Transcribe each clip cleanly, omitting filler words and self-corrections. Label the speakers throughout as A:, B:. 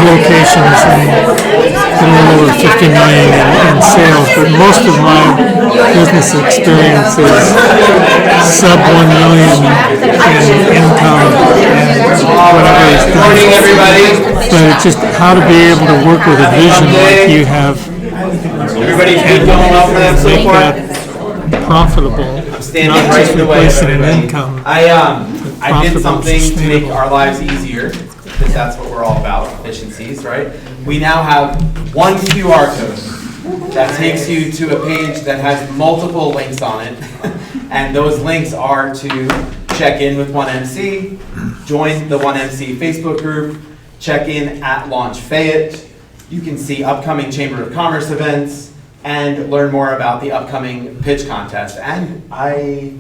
A: locations and a little over 50 million in sales, but most of my business experience is sub 1 million in income and whatever is done.
B: Morning, everybody.
A: But it's just how to be able to work with a vision like you have.
B: Everybody's been going well for them so
A: Make
B: far.
A: that profitable,
B: Standing
A: not
B: right
A: just
B: in the way of
A: replacing an
B: everybody.
A: income.
B: I did
A: Profitable,
B: something to make
A: sustainable.
B: our lives easier, because that's what we're all about, efficiencies, right? We now have one QR code that takes you to a page that has multiple links on it. And those links are to check in with 1MC, join the 1MC Facebook group, check in at Launch Fayette. You can see upcoming Chamber of Commerce events and learn more about the upcoming pitch contest. And I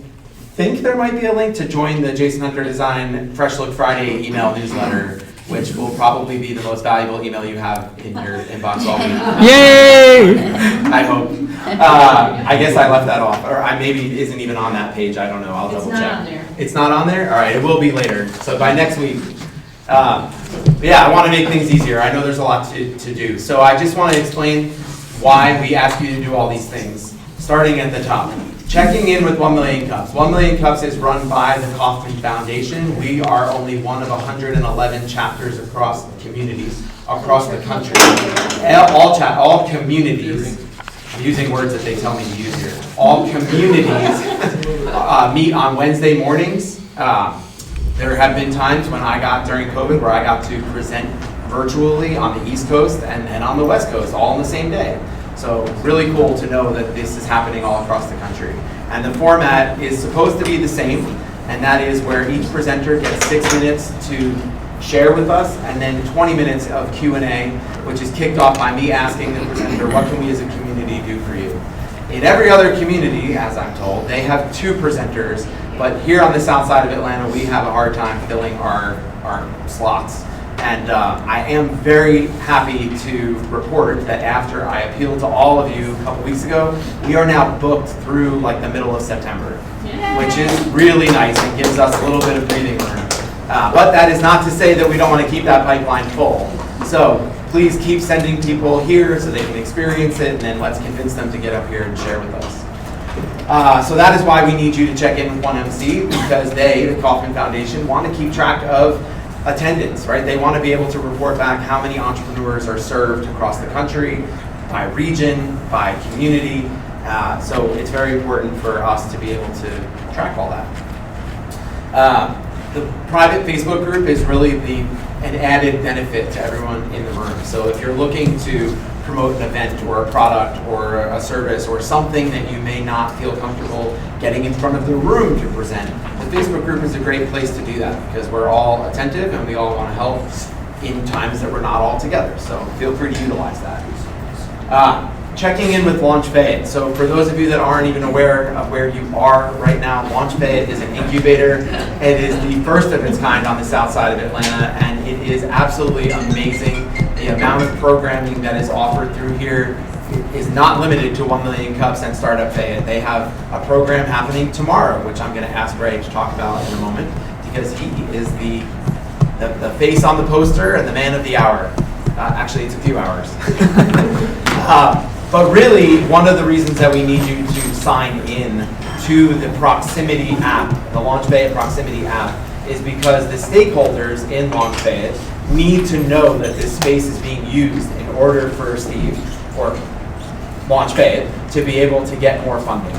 B: think there might be a link to join the Jason Hunter Design Fresh Look Friday email newsletter, which will probably be the most valuable email you have in your inbox all week.
A: Yay!
B: I hope. I guess I left that off, or I maybe isn't even on that page. I don't know. I'll double check.
C: It's not on there.
B: It's not on there? All right, it will be later. So by next week. Yeah, I want to make things easier. I know there's a lot to do. So I just want to explain why we ask you to do all these things, starting at the top. Checking in with 1 Million Cups. 1 Million Cups is run by the Kauffman Foundation. We are only one of 111 chapters across communities across the country. All communities, I'm using words that they tell me to use here. All communities meet on Wednesday mornings. There have been times when during COVID, where I got to present virtually on the East Coast and on the West Coast, all on the same day. So really cool to know that this is happening all across the country. And the format is supposed to be the same, and that is where each presenter gets 6 minutes to share with us, and then 20 minutes of Q&A, which is kicked off by me asking the presenter, what can we as a community do for you? In every other community, as I'm told, they have 2 presenters, but here on the south side of Atlanta, we have a hard time filling our slots. And I am very happy to report that after I appealed to all of you a couple weeks ago, we are now booked through like the middle of September, which is really nice and gives us a little bit of breathing room. But that is not to say that we don't want to keep that pipeline full. So please keep sending people here so they can experience it, and then let's convince them to get up here and share with us. So that is why we need you to check in with 1MC, because they, the Kauffman Foundation, want to keep track of attendance, right? They want to be able to report back how many entrepreneurs are served across the country, by region, by community. So it's very important for us to be able to track all that. The private Facebook group is really an added benefit to everyone in the room. So if you're looking to promote an event or a product or a service or something that you may not feel comfortable getting in front of the room to present, the Facebook group is a great place to do that, because we're all attentive and we all want to help in times that we're not all together. So feel free to utilize that. Checking in with Launch Fayette. So for those of you that aren't even aware of where you are right now, Launch Fayette is an incubator. It is the first of its kind on the south side of Atlanta, and it is absolutely amazing. The amount of programming that is offered through here is not limited to 1 Million Cups and Startup Fayette. They have a program happening tomorrow, which I'm going to ask Ray to talk about in a moment, because he is the face on the poster and the man of the hour. Actually, it's a few hours. But really, one of the reasons that we need you to sign in to the Proximity app, the Launch Fayette Proximity app, is because the stakeholders in Launch Fayette need to know that this space is being used in order for Steve, or Launch Fayette, to be able to get more funding,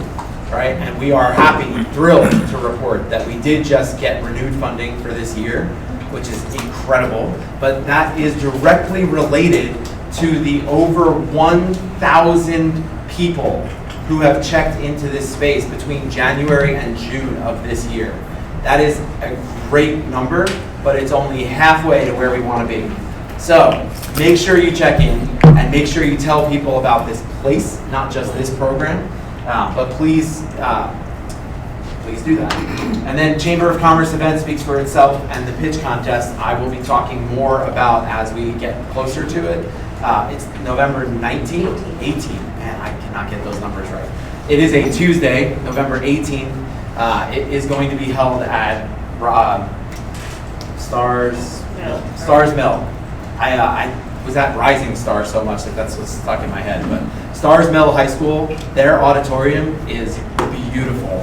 B: right? And we are happy, thrilled to report that we did just get renewed funding for this year, which is incredible, but that is directly related to the over 1,000 people who have checked into this space between January and June of this year. That is a great number, but it's only halfway to where we want to be. So make sure you check in and make sure you tell people about this place, not just this program, but please do that. And then Chamber of Commerce event speaks for itself, and the pitch contest I will be talking more about as we get closer to it. It's November 19th, 18th, man, I cannot get those numbers right. It is a Tuesday, November 18th. It is going to be held at Stars Mill. I was at Rising Star so much that that's what's stuck in my head. But Stars Middle High School, their auditorium is beautiful.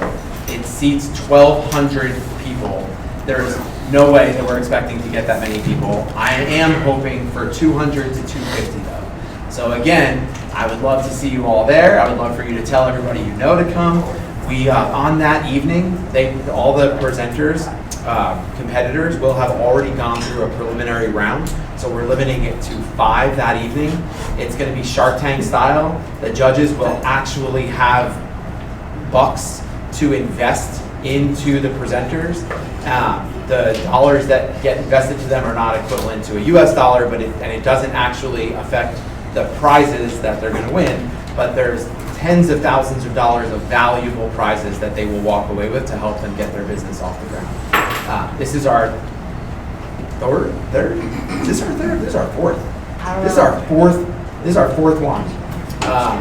B: It seats 1,200 people. There's no way that we're expecting to get that many people. I am hoping for 200 to 250 though. So again, I would love to see you all there. I would love for you to tell everybody you know to come. We, on that evening, all the presenters, competitors will have already gone through a preliminary round. So we're limiting it to 5 that evening. It's going to be Shark Tank style. The judges will actually have bucks to invest into the presenters. The dollars that get invested to them are not equivalent to a US dollar, but it doesn't actually affect the prizes that they're going to win, but there's tens of thousands of dollars of valuable prizes that they will walk away with to help them get their business off the ground. This is our third? Is this our third? This is our fourth. This is our fourth one.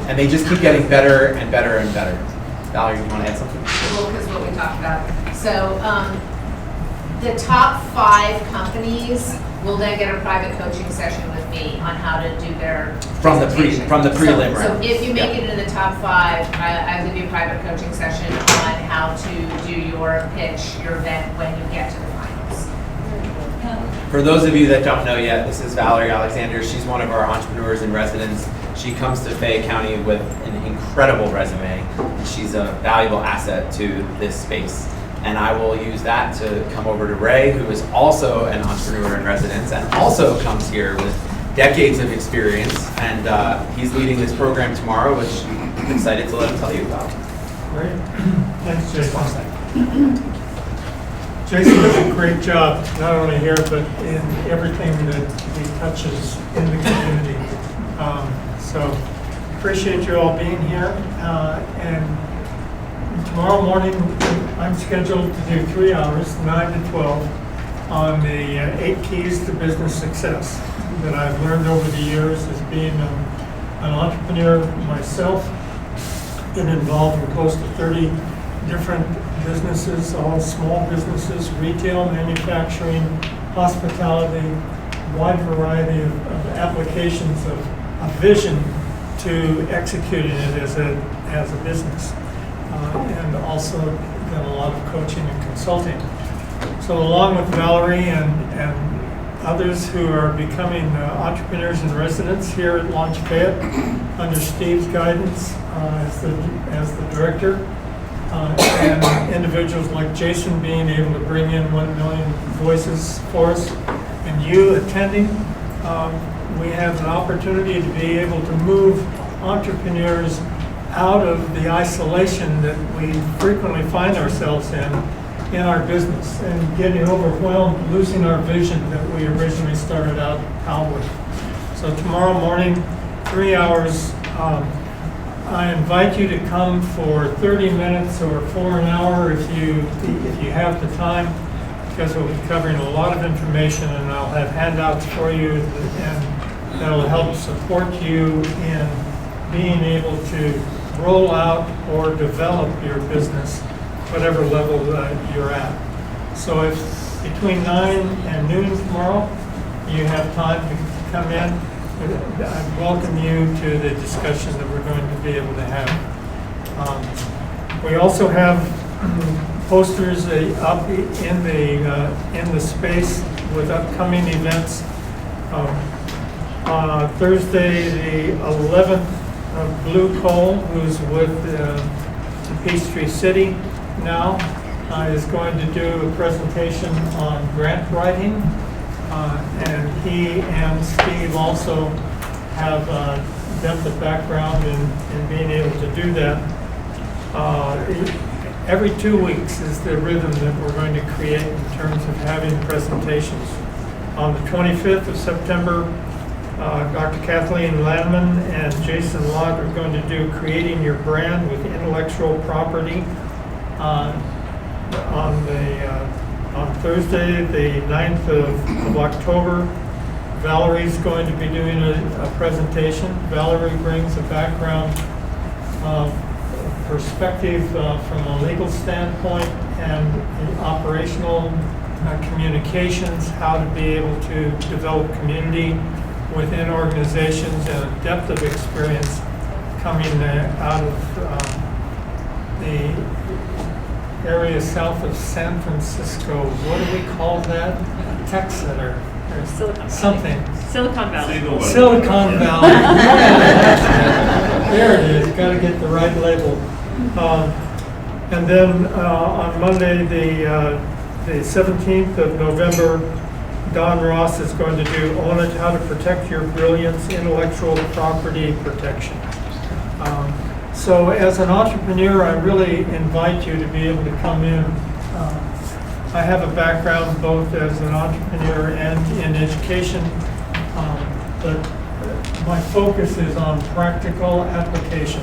B: And they just keep getting better and better and better. Valerie, you want to add something?
C: Well, because what we talked about. So the top 5 companies will then get a private coaching session with me on how to do their presentation.
B: From the prelim
C: So
B: round.
C: if you make it in the top 5, I'll give you a private coaching session on how to do your pitch, your event when you get to the finals.
B: For those of you that don't know yet, this is Valerie Alexander. She's one of our entrepreneurs in residence. She comes to Fayette County with an incredible resume. She's a valuable asset to this space. And I will use that to come over to Ray, who is also an entrepreneur in residence and also comes here with decades of experience. And he's leading this program tomorrow, which I'm excited to let him tell you about.
D: Great. Thanks, Jason. Jason does a great job, not only here, but in everything that he touches in the community. So appreciate you all being here. And tomorrow morning, I'm scheduled to do 3 hours, 9 to 12, on the 8 keys to business success that I've learned over the years as being an entrepreneur myself. Been involved in close to 30 different businesses, all small businesses, retail, manufacturing, hospitality, wide variety of applications of a vision to executing it as a business. And also done a lot of coaching and consulting. So along with Valerie and others who are becoming entrepreneurs in residence here at Launch Fayette, under Steve's guidance as the director, and individuals like Jason being able to bring in 1 million voices for us, and you attending, we have an opportunity to be able to move entrepreneurs out of the isolation that we frequently find ourselves in our business and getting overwhelmed, losing our vision that we originally started out with. So tomorrow morning, 3 hours, I invite you to come for 30 minutes or for an hour if you have the time, because we'll be covering a lot of information and I'll have handouts for you and that'll help support you in being able to roll out or develop your business, whatever level you're at. So if between 9 and noon tomorrow, you have time to come in, I welcome you to the discussion that we're going to be able to have. We also have posters up in the space with upcoming events. Thursday, the 11th, Blue Cole, who's with Peachtree City now, is going to do a presentation on grant writing. And he and Steve also have depth of background in being able to do that. Every 2 weeks is the rhythm that we're going to create in terms of having presentations. On the 25th of September, Dr. Kathleen Landman and Jason Lott are going to do Creating Your Brand with Intellectual Property on Thursday, the 9th of October. Valerie's going to be doing a presentation. Valerie brings a background perspective from a legal standpoint and an operational communications, how to be able to develop community within organizations, and a depth of experience coming out of the area south of San Francisco. What do we call that? Tech center? Or
E: Silicon Valley.
D: something.
E: Silicon Valley.
D: Silicon Valley. There it is. Got to get the right label. And then on Monday, the 17th of November, Don Ross is going to do Own It, How to Protect Your Brilliance, Intellectual Property Protection. So as an entrepreneur, I really invite you to be able to come in. I have a background both as an entrepreneur and in education, but my focus is on practical application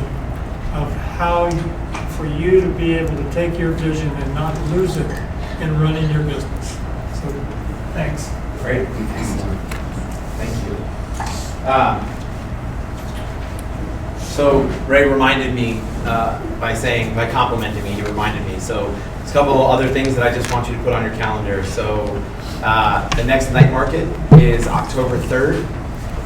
D: of how for you to be able to take your vision and not lose it in running your business. So, thanks.
B: Great. Thank you. So Ray reminded me by complimenting me, he reminded me. So there's a couple of other things that I just want you to put on your calendar. So the next night market is October 3rd.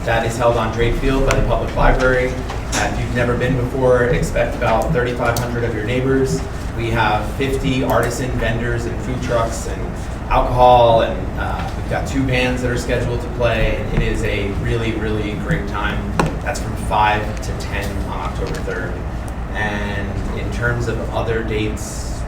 B: That is held on Drake Field by the Public Library. If you've never been before, expect about 3,500 of your neighbors. We have 50 artisan vendors and food trucks and alcohol, and we've got 2 bands that are scheduled to play, and it is a really, really great time. That's from 5 to 10 on October 3rd. And in terms of other dates,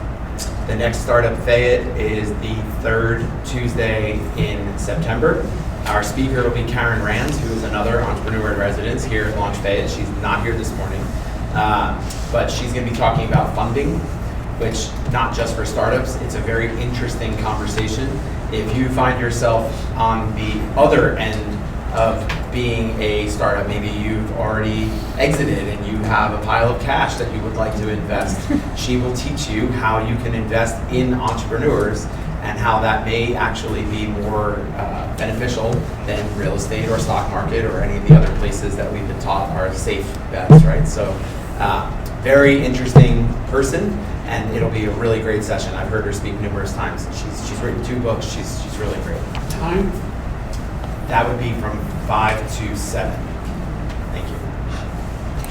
B: the next Startup Fayette is the 3rd Tuesday in September. Our speaker will be Karen Rands, who is another entrepreneur in residence here at Launch Fayette. She's not here this morning, but she's going to be talking about funding, which not just for startups. It's a very interesting conversation. If you find yourself on the other end of being a startup, maybe you've already exited and you have a pile of cash that you would like to invest, she will teach you how you can invest in entrepreneurs and how that may actually be more beneficial than real estate or stock market or any of the other places that we've been taught are safe bets, right? So very interesting person, and it'll be a really great session. I've heard her speak numerous times. She's written 2 books. She's really great.
F: Time?
B: That would be from 5 to 7. Thank you.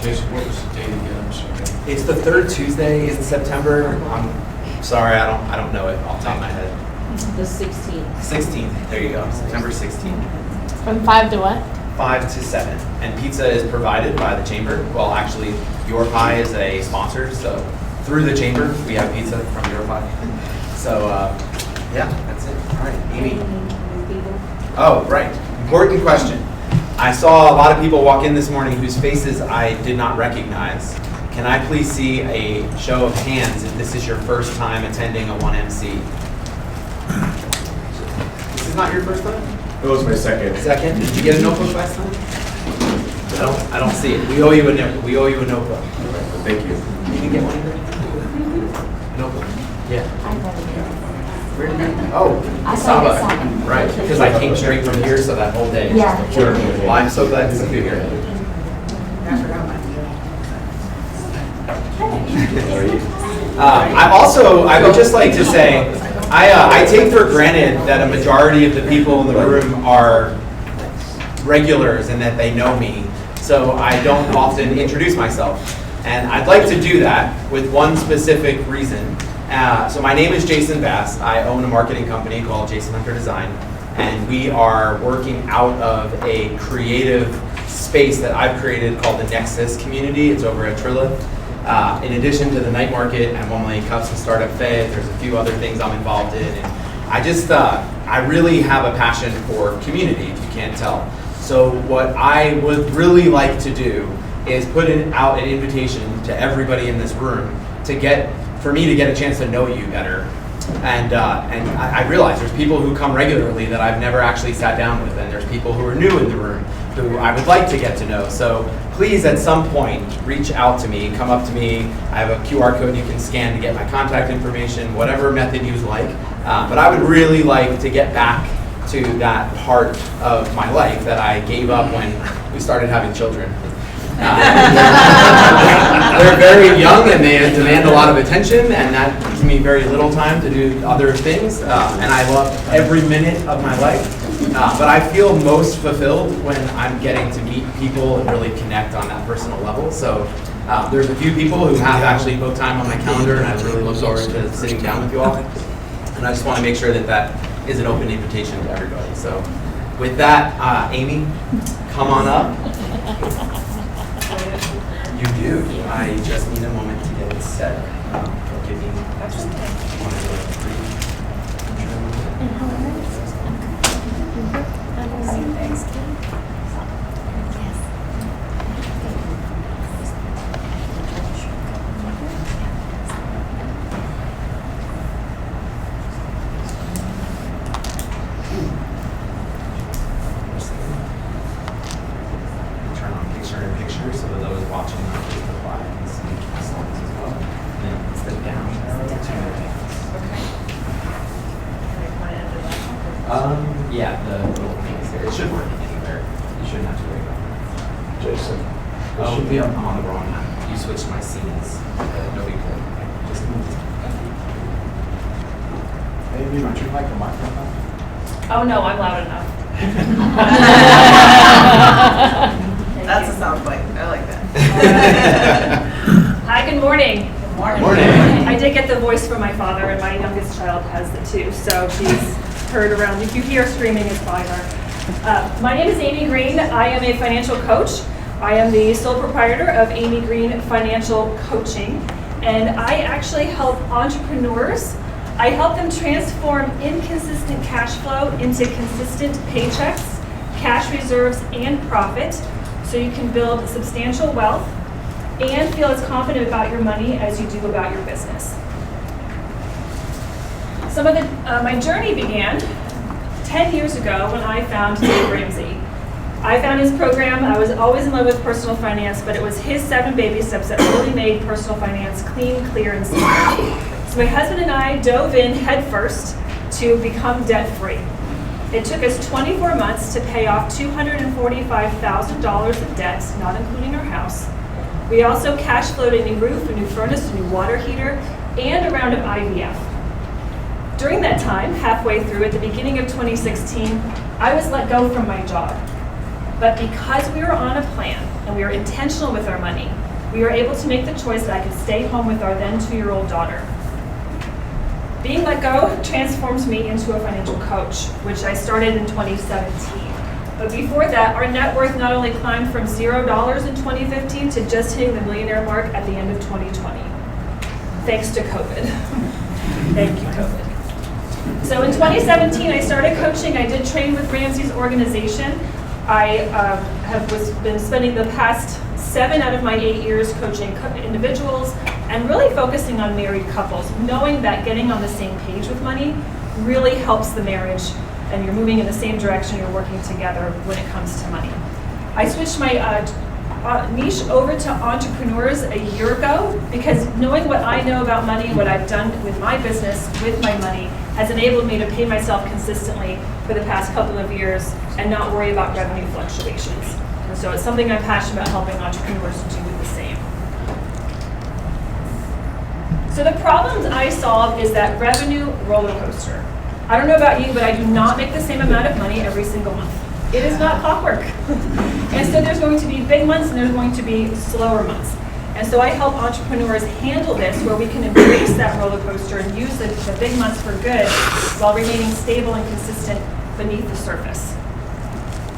F: Jason, what was the date again? I'm sorry.
B: It's the 3rd Tuesday in September. I'm sorry, I don't know it off the top of my head.
G: The 16th.
B: 16th. There you go. September 16th.
G: From 5 to what?
B: 5 to 7. And pizza is provided by the chamber. Well, actually, Your Pie is a sponsor, so through the chamber, we have pizza from Your Pie. So, yeah, that's it. All right, Amy. Oh, right. Important question. I saw a lot of people walk in this morning whose faces I did not recognize. Can I please see a show of hands if this is your first time attending a 1MC? This is not your first time?
H: It was my second.
B: Second? Did you get a notebook last time? I don't see it. We owe you a notebook.
H: Thank you.
B: You can get one here? Notebook. Yeah. Where did you? Oh, Saba. Right, because I came straight from here, so that whole day.
G: Yeah.
B: Sure. Well, I'm so glad to see you here. I would just like to say, I take for granted that a majority of the people in the room are regulars and that they know me, so I don't often introduce myself. And I'd like to do that with one specific reason. So my name is Jason Bass. I own a marketing company called Jason Hunter Design, and we are working out of a creative space that I've created called the Nexus community. It's over at Trilla. In addition to the night market and 1 Million Cups and Startup Fayette, there's a few other things I'm involved in. And I really have a passion for community, if you can't tell. So what I would really like to do is put out an invitation to everybody in this room for me to get a chance to know you better. And I realize there's people who come regularly that I've never actually sat down with, and there's people who are new in the room who I would like to get to know. So please, at some point, reach out to me, come up to me. I have a QR code you can scan to get my contact information, whatever method you like. But I would really like to get back to that part of my life that I gave up when we started having children. They're very young and they demand a lot of attention, and that gives me very little time to do other things. And I love every minute of my life. But I feel most fulfilled when I'm getting to meet people and really connect on that personal level. So there's a few people who have actually booked time on my calendar, and I really look forward to sitting down with you all. And I just want to make sure that that is an open invitation to everybody. So with that, Amy, come on up. You do. I just need a moment to get it set. Give me just one or three. Turn on picture-in-picture so that those watching on Facebook Live can see the slides as well. And then it's the down arrow to your hands. Yeah, the little thing is there. It should work anywhere. You shouldn't have to worry about that.
H: Jason.
B: Oh, yeah, I'm on the wrong one. You switched my scenes. No big deal. Just move it.
H: Amy, would you like a microphone?
G: Oh, no, I'm loud enough.
E: That's a sound bite. I like that.
G: Hi, good morning.
B: Morning.
G: I did get the voice from my father, and my youngest child has it too, so she's heard around. If you hear screaming, it's by her. My name is Amy Greene. I am a financial coach. I am the sole proprietor of Amy Greene Financial Coaching, and I actually help entrepreneurs. I help them transform inconsistent cash flow into consistent paychecks, cash reserves, and profit, so you can build substantial wealth and feel as confident about your money as you do about your business. My journey began 10 years ago when I found Dave Ramsey. I found his program. I was always in love with personal finance, but it was his 7 baby steps that really made personal finance clean, clear, and simple. So my husband and I dove in headfirst to become debt-free. It took us 24 months to pay off $245,000 of debt, not including our house. We also cash flowed a new roof, a new furnace, a new water heater, and a round of IVF. During that time, halfway through, at the beginning of 2016, I was let go from my job. But because we were on a plan and we were intentional with our money, we were able to make the choice that I could stay home with our then 2-year-old daughter. Being let go transformed me into a financial coach, which I started in 2017. But before that, our net worth not only climbed from $0 in 2015 to just hitting the millionaire mark at the end of 2020. Thanks to COVID. Thank you, COVID. So in 2017, I started coaching. I did train with Ramsey's organization. I have been spending the past 7 out of my 8 years coaching individuals and really focusing on married couples, knowing that getting on the same page with money really helps the marriage, and you're moving in the same direction, you're working together when it comes to money. I switched my niche over to entrepreneurs a year ago because knowing what I know about money, what I've done with my business, with my money, has enabled me to pay myself consistently for the past couple of years and not worry about revenue fluctuations. And so it's something I'm passionate about helping entrepreneurs do the same. So the problems I solve is that revenue roller coaster. I don't know about you, but I do not make the same amount of money every single month. It is not clockwork. And so there's going to be big months and there's going to be slower months. And so I help entrepreneurs handle this where we can embrace that roller coaster and use the big months for good while remaining stable and consistent beneath the surface.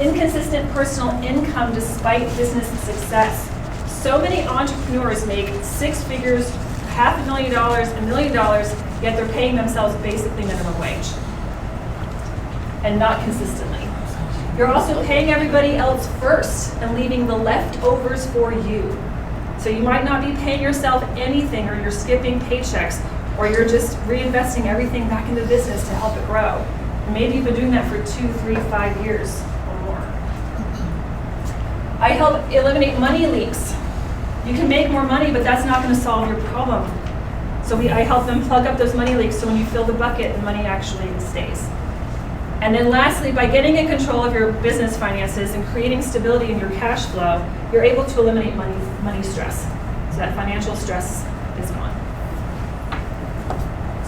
G: Inconsistent personal income despite business success. So many entrepreneurs make 6 figures, $500,000, $1 million, yet they're paying themselves basically minimum wage. And not consistently. You're also paying everybody else first and leaving the leftovers for you. So you might not be paying yourself anything, or you're skipping paychecks, or you're just reinvesting everything back into business to help it grow. And maybe you've been doing that for 2, 3, 5 years or more. I help eliminate money leaks. You can make more money, but that's not going to solve your problem. So I help them plug up those money leaks so when you fill the bucket, the money actually stays. And then lastly, by getting in control of your business finances and creating stability in your cash flow, you're able to eliminate money stress. So that financial stress is gone.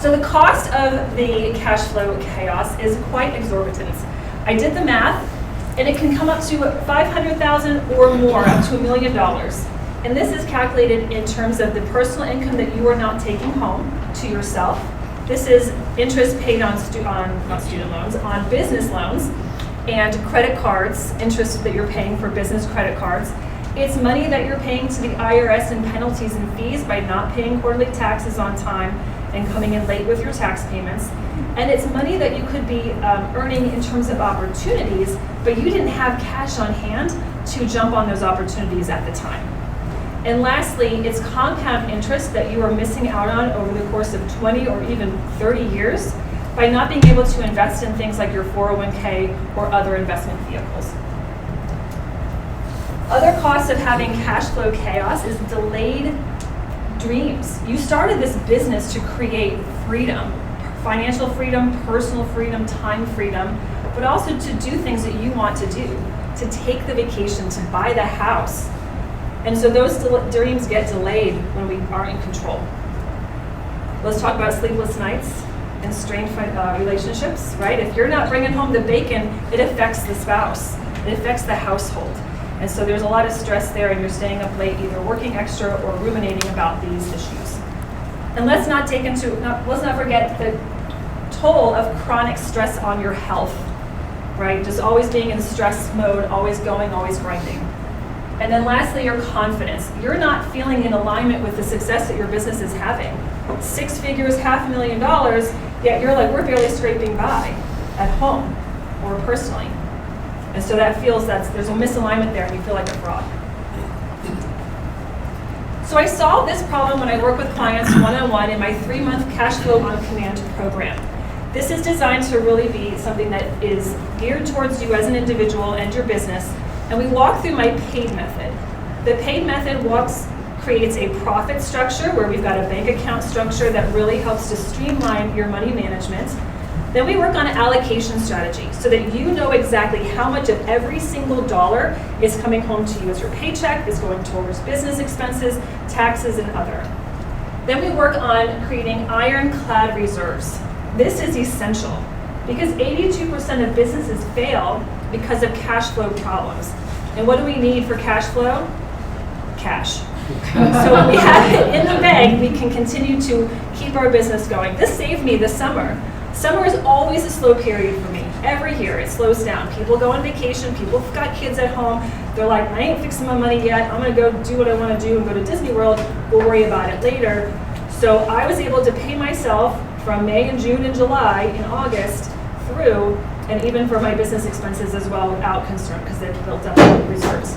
G: So the cost of the cash flow chaos is quite exorbitant. I did the math, and it can come up to $500,000 or more, up to $1 million. And this is calculated in terms of the personal income that you are not taking home to yourself. This is interest paid on not student loans, on business loans, and credit cards, interest that you're paying for business credit cards. It's money that you're paying to the IRS in penalties and fees by not paying quarterly taxes on time and coming in late with your tax payments. And it's money that you could be earning in terms of opportunities, but you didn't have cash on hand to jump on those opportunities at the time. And lastly, it's compound interest that you are missing out on over the course of 20 or even 30 years by not being able to invest in things like your 401k or other investment vehicles. Other costs of having cash flow chaos is delayed dreams. You started this business to create freedom, financial freedom, personal freedom, time freedom, but also to do things that you want to do, to take the vacation, to buy the house. And so those dreams get delayed when we aren't in control. Let's talk about sleepless nights and strained relationships, right? If you're not bringing home the bacon, it affects the spouse. It affects the household. And so there's a lot of stress there, and you're staying up late, either working extra or ruminating about these issues. And let's not forget the toll of chronic stress on your health, right? Just always being in stress mode, always going, always grinding. And then lastly, your confidence. You're not feeling in alignment with the success that your business is having. 6 figures, $500,000, yet you're like, we're barely scraping by at home or personally. And so that feels there's a misalignment there and you feel like a fraud. So I solve this problem when I work with clients one-on-one in my 3-month Cash Flow on Command program. This is designed to really be something that is geared towards you as an individual and your business. And we walk through my paid method. The paid method creates a profit structure where we've got a bank account structure that really helps to streamline your money management. Then we work on an allocation strategy so that you know exactly how much of every single dollar is coming home to you as your paycheck, is going towards business expenses, taxes, and other. Then we work on creating ironclad reserves. This is essential because 82% of businesses fail because of cash flow problems. And what do we need for cash flow? Cash. So when we have it in the bank, we can continue to keep our business going. This saved me this summer. Summer is always a slow period for me. Every year it slows down. People go on vacation, people have got kids at home. They're like, I ain't fixing my money yet. I'm gonna go do what I wanna do and go to Disney World. We'll worry about it later. So I was able to pay myself from May and June and July and August through, and even for my business expenses as well without concern because they've built up reserves.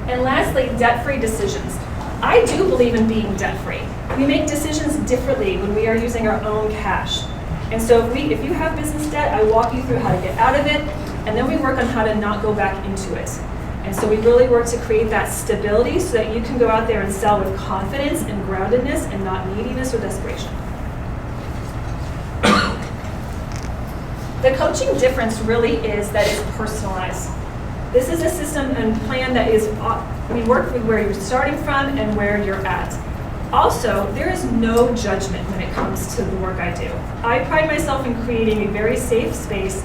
G: And lastly, debt-free decisions. I do believe in being debt-free. We make decisions differently when we are using our own cash. And so if you have business debt, I walk you through how to get out of it, and then we work on how to not go back into it. And so we really work to create that stability so that you can go out there and sell with confidence and groundedness and not neediness or desperation. The coaching difference really is that it's personalized. This is a system and plan that is, we work with where you're starting from and where you're at. Also, there is no judgment when it comes to the work I do. I pride myself in creating a very safe space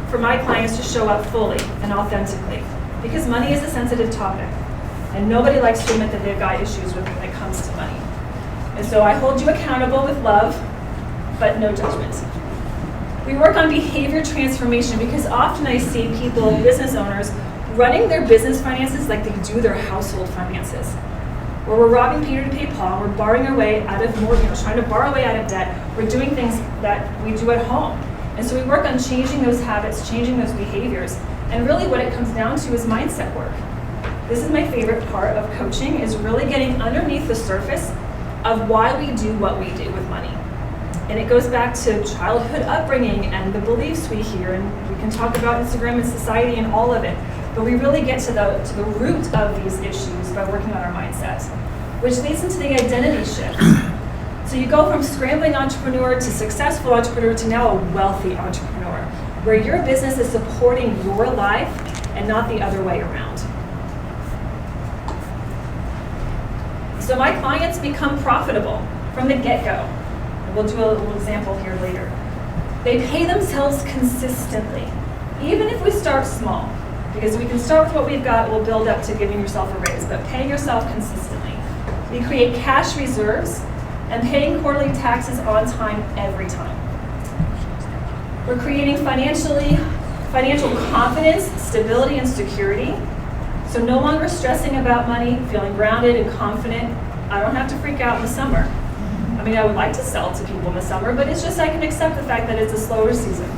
G: for my clients to show up fully and authentically, because money is a sensitive topic, and nobody likes to admit that they've got issues with when it comes to money. And so I hold you accountable with love, but no judgment. We work on behavior transformation because often I see people, business owners, running their business finances like they do their household finances. Where we're robbing Peter to pay Paul, we're borrowing our way out of trying to borrow our way out of debt, we're doing things that we do at home. And so we work on changing those habits, changing those behaviors. And really what it comes down to is mindset work. This is my favorite part of coaching, is really getting underneath the surface of why we do what we do with money. And it goes back to childhood upbringing and the beliefs we hear, and we can talk about Instagram and society and all of it. But we really get to the root of these issues by working on our mindsets, which leads into the identity shift. So you go from scrambling entrepreneur to successful entrepreneur to now a wealthy entrepreneur. where your business is supporting your life and not the other way around. So my clients become profitable from the get-go. We'll do a little example here later. They pay themselves consistently, even if we start small, because we can start with what we've got, we'll build up to giving yourself a raise, but paying yourself consistently. We create cash reserves and paying quarterly taxes on time every time. We're creating financial confidence, stability, and security. So no longer stressing about money, feeling grounded and confident. I don't have to freak out in the summer. I mean, I would like to sell to people in the summer, but it's just I can accept the fact that it's a slower season.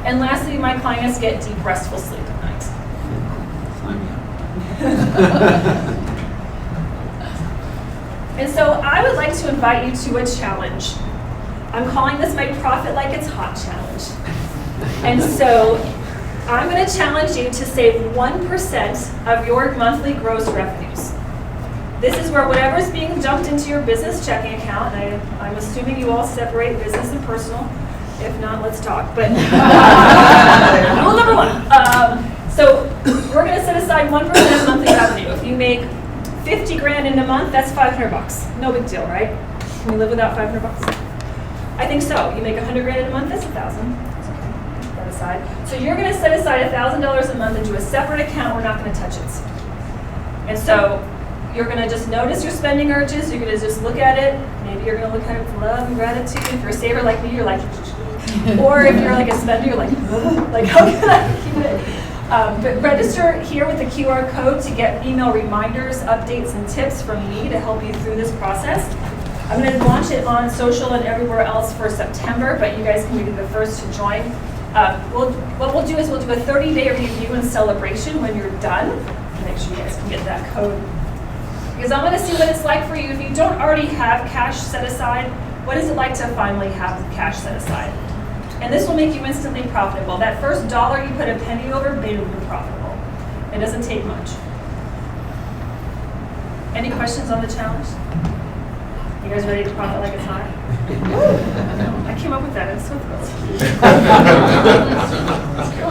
G: And lastly, my clients get deep, restful sleep at night. And so I would like to invite you to a challenge. I'm calling this my Profit Like It's Hot challenge. And so I'm going to challenge you to save 1% of your monthly gross revenues. This is where whatever's being dumped into your business checking account, and I'm assuming you all separate business and personal. If not, let's talk. But rule number one. So we're going to set aside 1% of monthly revenue. If you make 50 grand in a month, that's $500. No big deal, right? Can we live without $500? I think so. You make 100 grand in a month, that's 1,000. Put that aside. So you're going to set aside $1,000 a month into a separate account. We're not going to touch it. And so you're going to just notice your spending urges. You're going to just look at it. Maybe you're going to look at it with love and gratitude. If you're a saver like me, you're like, or if you're like a spender, you're like, how can I keep it? But register here with the QR code to get email reminders, updates, and tips from me to help you through this process. I'm going to launch it on social and everywhere else for September, but you guys can be the first to join. What we'll do is we'll do a 30-day review and celebration when you're done. Make sure you guys can get that code. Because I'm going to see what it's like for you. If you don't already have cash set aside, what is it like to finally have cash set aside? And this will make you instantly profitable. That first dollar you put a penny over, boom, you're profitable. It doesn't take much. Any questions on the challenge? You guys ready to profit like it's hot? I came up with that. I'm so thrilled.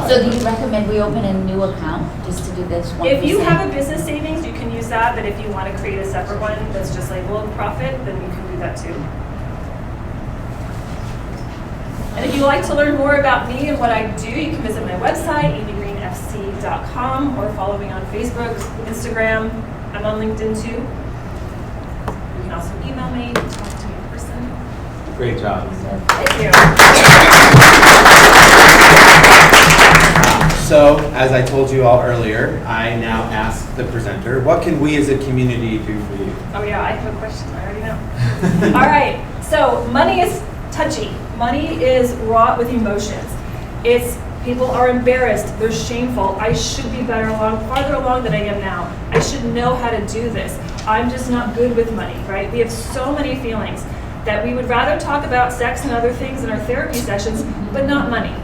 I: So do you recommend we open a new account just to do this 1%?
G: If you have a business savings, you can use that. But if you want to create a separate one that's just labeled profit, then you can do that too. And if you'd like to learn more about me and what I do, you can visit my website, amygreenefc.com, or follow me on Facebook, Instagram. I'm on LinkedIn too. You can also email me, talk to me in person.
B: Great job.
G: Thank you.
B: So, as I told you all earlier, I now ask the presenter, what can we as a community do for you?
G: Oh yeah, I have a question. I already know. All right. So money is touchy. Money is wrought with emotions. People are embarrassed. They're shameful. I should be farther along than I am now. I should know how to do this. I'm just not good with money, right? We have so many feelings that we would rather talk about sex and other things in our therapy sessions, but not money.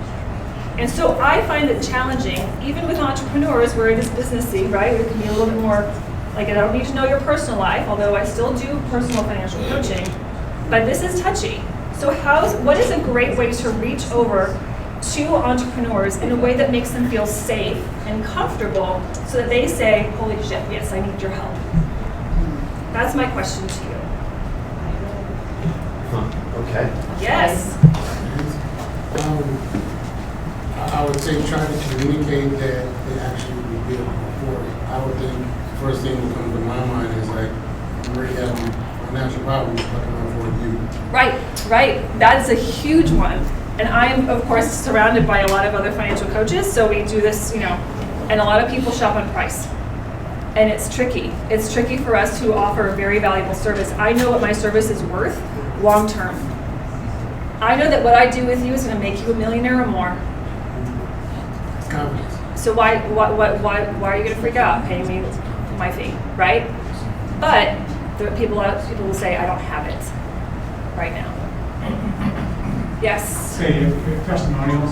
G: And so I find it challenging, even with entrepreneurs where it is businessy, right? It can be a little bit more, like I don't need to know your personal life, although I still do personal financial coaching, but this is touchy. So what is a great way to reach over to entrepreneurs in a way that makes them feel safe and comfortable so that they say, holy shit, yes, I need your help. That's my question to you.
B: Okay.
G: Yes.
J: I would say try to communicate that they actually will be able to afford it. I would think the first thing that comes to my mind is like, you already have financial problems, how can I afford you?
G: Right. That is a huge one. And I am, of course, surrounded by a lot of other financial coaches, so we do this, and a lot of people shop on price. And it's tricky. It's tricky for us to offer a very valuable service. I know what my service is worth long term. I know that what I do with you is going to make you a millionaire or more.
J: Confidence.
G: So why are you going to freak out paying me my fee, right? But people will say, I don't have it right now. Yes?
K: Say, if testimonials,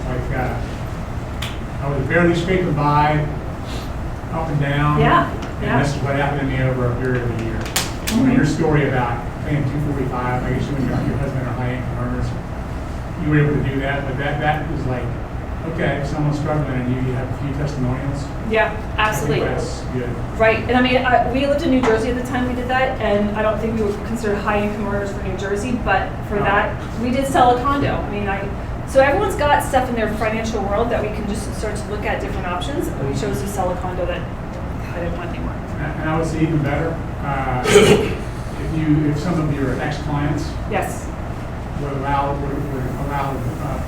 K: like I was barely scraping by, up and down.
G: Yeah.
K: And this is what happened to me over a period of a year. Your story about paying $245, I guess you and your husband are high income earners. you were able to do that, but that is like, okay, if someone's struggling and you have a few testimonials.
G: Yeah, absolutely.
K: I think that's good.
G: Right, and I mean, we lived in New Jersey at the time we did that, and I don't think we were considered high income earners for New Jersey, but for
K: No.
G: that, we did sell a condo. I mean, so everyone's got stuff in their financial world that we can just start to look at different options, and we chose to sell a condo that I didn't want anymore.
K: And I would say even better, if some of your ex-clients
G: Yes,
K: would allow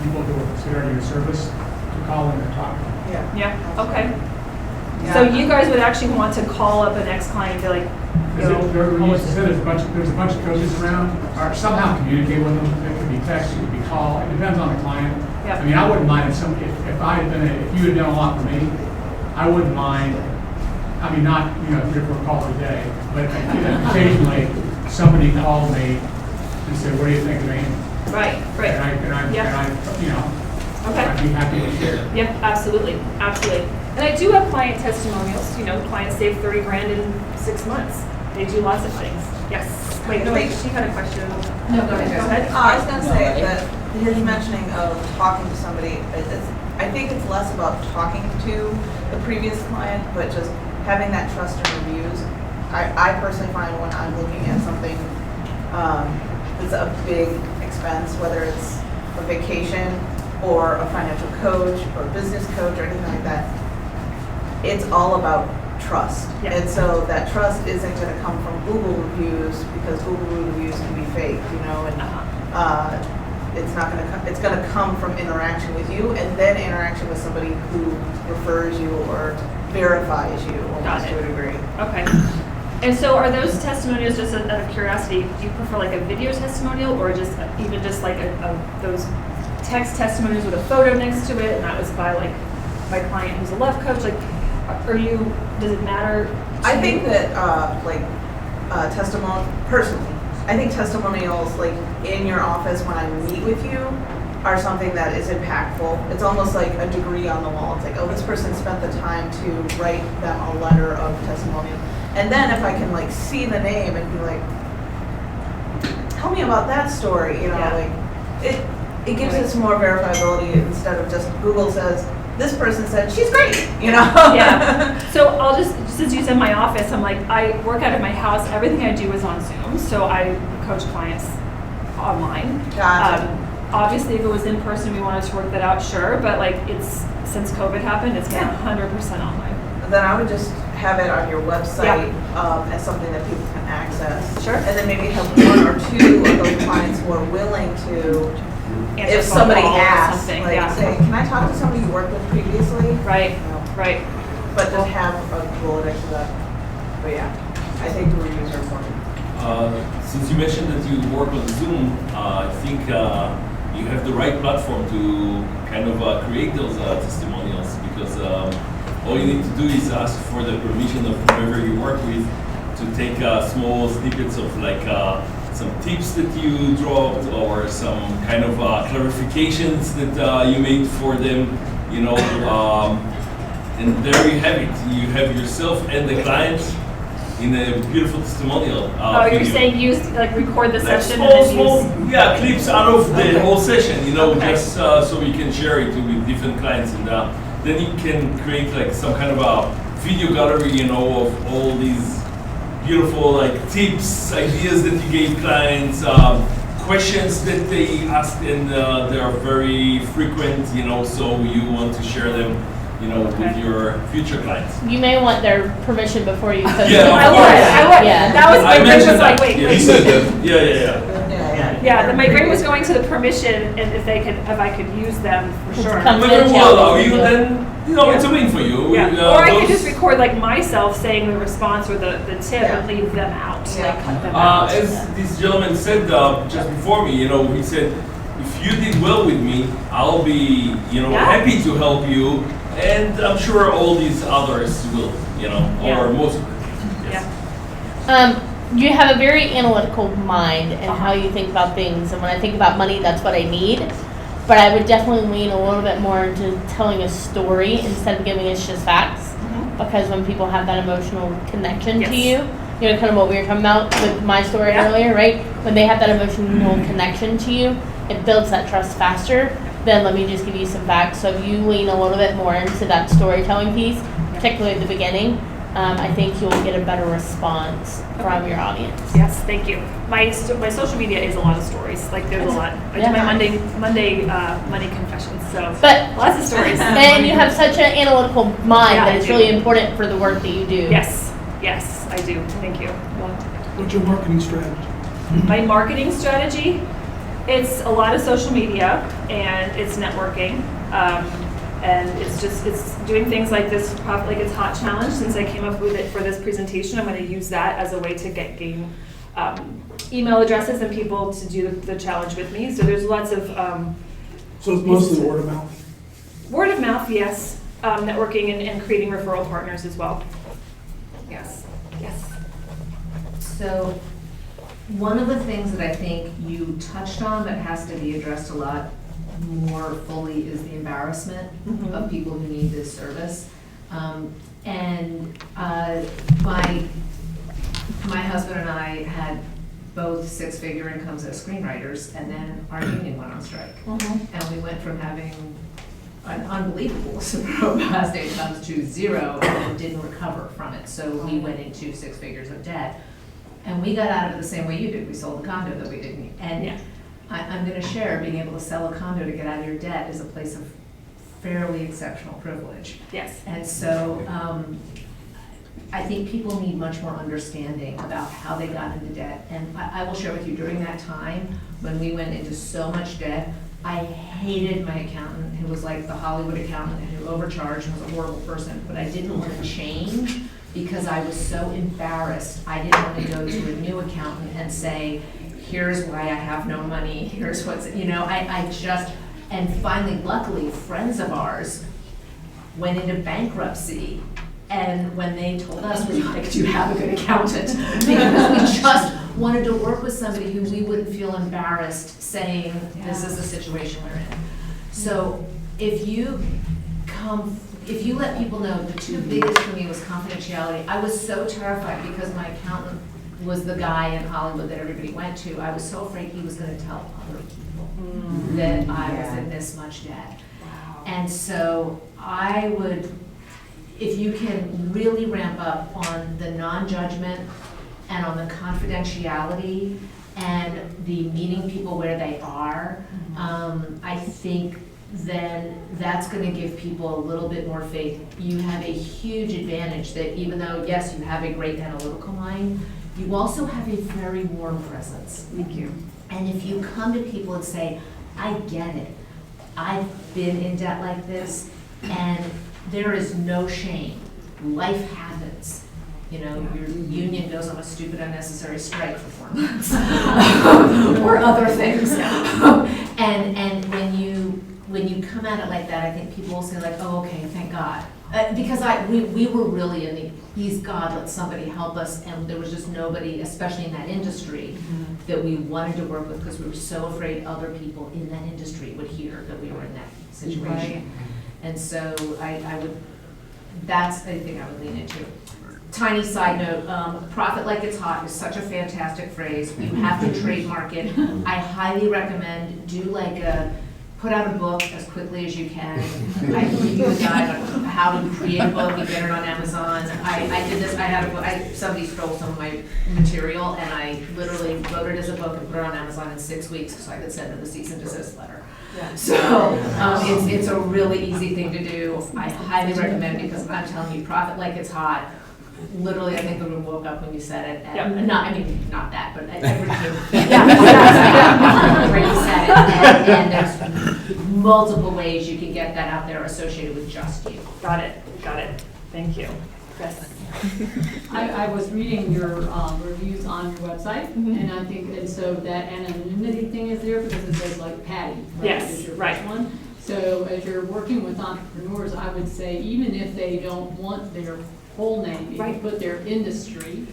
K: people who are considering your service to call in and talk.
E: Yeah.
G: yeah, okay.
E: Yeah.
G: So you guys would actually want to call up an ex-client and be like, you know,
K: There's a bunch of coaches around, or somehow communicate with them. It could be text, it could be call. It depends on the client.
G: Yeah.
K: I mean, I wouldn't mind if if you had done a lot for me, I wouldn't mind. I mean, not 3 or 4 calls a day, but occasionally somebody called me and said, "What do you think of me?"
G: right, right.
K: And I
G: Okay.
K: I'd be happy to share.
G: Yep, absolutely, absolutely. And I do have client testimonials, clients save 30 grand in 6 months. They do lots of things. Yes. Wait, no, wait, she had a question.
C: No, go ahead.
G: Go ahead.
E: I was gonna say that his mentioning of talking to somebody, I think it's less about talking to the previous client, but just having that trust and reviews. I personally find when I'm looking at something that's a big expense, whether it's a vacation or a financial coach or a business coach or anything like that, it's all about trust.
G: Yeah.
E: And so that trust isn't going to come from Google reviews, because Google reviews can be fake, and it's not going to. It's going to come from interaction with you, and then interaction with somebody who refers you or verifies you, almost to a degree.
G: Okay. And so are those testimonials, just out of curiosity, do you prefer like a video testimonial, or just even just like those text testimonials with a photo next to it, and that was by like my client who's a love coach? Like, does it matter?
E: I think that personally, I think testimonials like in your office when I meet with you are something that is impactful. It's almost like a degree on the wall. It's like, oh, this person spent the time to write them a letter of testimonial. And then if I can like see the name and be like, tell me about that story,
G: Yeah.
E: like it gives us more verifiability instead of just Google says, this person said she's great,
G: Yeah. So I'll just, since you said my office, I'm like, I work out of my house. Everything I do is on Zoom. So I coach clients online.
E: Gotcha.
G: Obviously, if it was in person, we wanted to work that out, sure. But like, since COVID happened, it's been 100% online.
E: Then I would just have it on your website as something that people can access.
G: Sure.
E: And then maybe have 1 or 2 of those clients who are willing to,
G: Answer
E: if
G: phone
E: somebody
G: call or
E: asks,
G: something,
E: like
G: yeah.
E: say, can I talk to somebody you worked with previously?
G: Right, right.
E: But just have a Rolodex of that. But yeah, I think the reviews are important.
L: Since you mentioned that you work on Zoom, I think you have the right platform to kind of create those testimonials, because all you need to do is ask for the permission of whoever you work with to take small snippets of like some tips that you dropped or some kind of clarifications that you made for them, and there you have it. You have yourself and the client in a beautiful testimonial.
G: You're
L: video.
G: saying record the
L: Like
G: session
L: small,
G: and then
L: clips out of the whole session,
G: Okay.
L: just so you can share it with different clients, and then you can create like some kind of a video gallery, of all these beautiful like tips, ideas that you gave clients, questions that they asked, and they are very frequent, so you want to share them, with your future clients.
M: You may want their permission before you post
L: Yeah,
M: it.
L: of course.
G: I would.
M: Yeah.
G: That was my
L: I
G: brain
L: mentioned
G: was like,
L: that.
G: wait.
L: Yeah,
G: wait.
L: he said that. Yeah.
G: Yeah, my brain was going to the permission, and if I could use them for sure.
M: Come
L: Whether
M: to
L: we'll allow you,
M: yeah.
L: then it's a win for you.
G: Yeah. Or I could
L: those-
G: just record like myself saying the response or the tip and leave them out.
E: Yeah.
G: Like cut them out.
L: As this gentleman said just before me, he said, if you did well with me, I'll be, happy to help you, and I'm sure all these others will, or most of them. Yes.
G: Yeah.
M: You have a very analytical mind and how you think about things. And when I think about money, that's what I need. But I would definitely lean a little bit more into telling a story instead of giving us just facts. Because when people have that emotional connection to you, kind of what we were talking about with my story earlier, right? When they have that emotional connection to you, it builds that trust faster than let me just give you some facts. So if you lean a little bit more into that storytelling piece, particularly at the beginning, I think you'll get a better response from your audience.
G: Yes, thank you. My social media is a lot of stories. Like there's a lot. I do my Monday money confessions. So
M: But
G: lots of stories.
M: and you have such an analytical mind
G: Yeah,
M: that
G: I
M: it's
G: do.
M: really important for the work that you do.
G: Yes, I do. Thank you.
D: What's your marketing strategy?
G: My marketing strategy, it's a lot of social media and it's networking. And it's doing things like this, like it's Hot Challenge. Since I came up with it for this presentation, I'm going to use that as a way to gain email addresses and people to do the challenge with me. So there's lots of
D: So it's mostly word of mouth?
G: word of mouth, yes. Networking and creating referral partners as well. Yes.
C: So, one of the things that I think you touched on that has to be addressed a lot more fully is the embarrassment of people who need this service. My husband and I had both six-figure incomes as screenwriters, and then our union went on strike. And we went from having an unbelievable robust incomes to zero, and then didn't recover from it. So we went into 6 figures of debt. And we got out of it the same way you did. We sold the condo that we didn't. And I'm going to share, being able to sell a condo to get out of your debt is a place of fairly exceptional privilege.
G: Yes.
C: And so I think people need much more understanding about how they got into debt. And I will share with you, during that time when we went into so much debt, I hated my accountant, who was like the Hollywood accountant and who overcharged and was a horrible person. But I didn't want to change because I was so embarrassed. I didn't want to go to a new accountant and say, here's why I have no money, here's what's, and finally, luckily, friends of ours went into bankruptcy. And when they told us, we were like, do you have a good accountant? Because we just wanted to work with somebody who we wouldn't feel embarrassed saying, this is the situation we're in. So if you let people know, the two biggest for me was confidentiality. I was so terrified because my accountant was the guy in Hollywood that everybody went to. I was so afraid he was going to tell other people that I was in this much debt. Wow. And so I would, if you can really ramp up on the non-judgment and on the confidentiality and the meeting people where they are, I think then that's going to give people a little bit more faith. You have a huge advantage that even though, yes, you have a great analytical mind, you also have a very warm presence.
G: Thank you.
C: And if you come to people and say, I get it, I've been in debt like this, and there is no shame. Life happens. You know, your union goes on a stupid, unnecessary strike for 4 months, or other things. And when you come at it like that, I think people will say like, oh, okay, thank God. Because we were really in the, please God, let somebody help us, and there was just nobody, especially in that industry, that we wanted to work with because we were so afraid other people in that industry would hear that we were in that situation. Right. And so that's the thing I would lean into. Tiny side note, profit like it's hot is such a fantastic phrase. You have to trademark it. I highly recommend put out a book as quickly as you can. I can give you a guide on how to create a book and get it on Amazon. I did this, I had a book, somebody stole some of my material and I literally wrote it as a book and put it on Amazon in 6 weeks so I could send them a cease and desist letter. Yeah. So it's a really easy thing to do. I highly recommend it because I'm telling you, profit like it's hot. Literally, I think the room woke up when you said it. And not that, but everything. When you said it. And there's multiple ways you can get that out there associated with just you.
G: Got it. Thank you. Chris.
N: I was reading your reviews on your website, and I think, and so that anonymity thing is there because it says like Patty, right?
G: Yes,
N: is your
G: right.
N: first one. So as you're working with entrepreneurs, I would say even if they don't want their whole name, you can put their industry,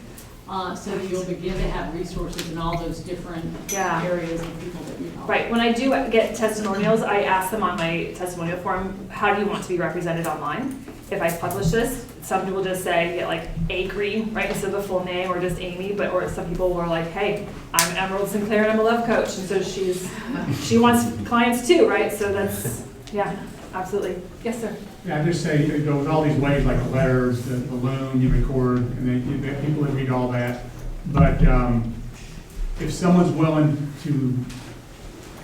N: so that you'll begin to have resources in all those different areas of people that you help.
G: Right. When I do get testimonials, I ask them on my testimonial form, how do you want to be represented online? If I publish this, some people just say like A Greene, right, instead of the full name, or just Amy, or some people were like, hey, I'm Emerald Sinclair and I'm a love coach, and so she wants clients too, right? So that's, yeah, absolutely. Yes, sir.
K: Yeah, I just say, you know, with all these ways, like the letters, the balloon you record, and then you, people that read all that. But if someone's willing to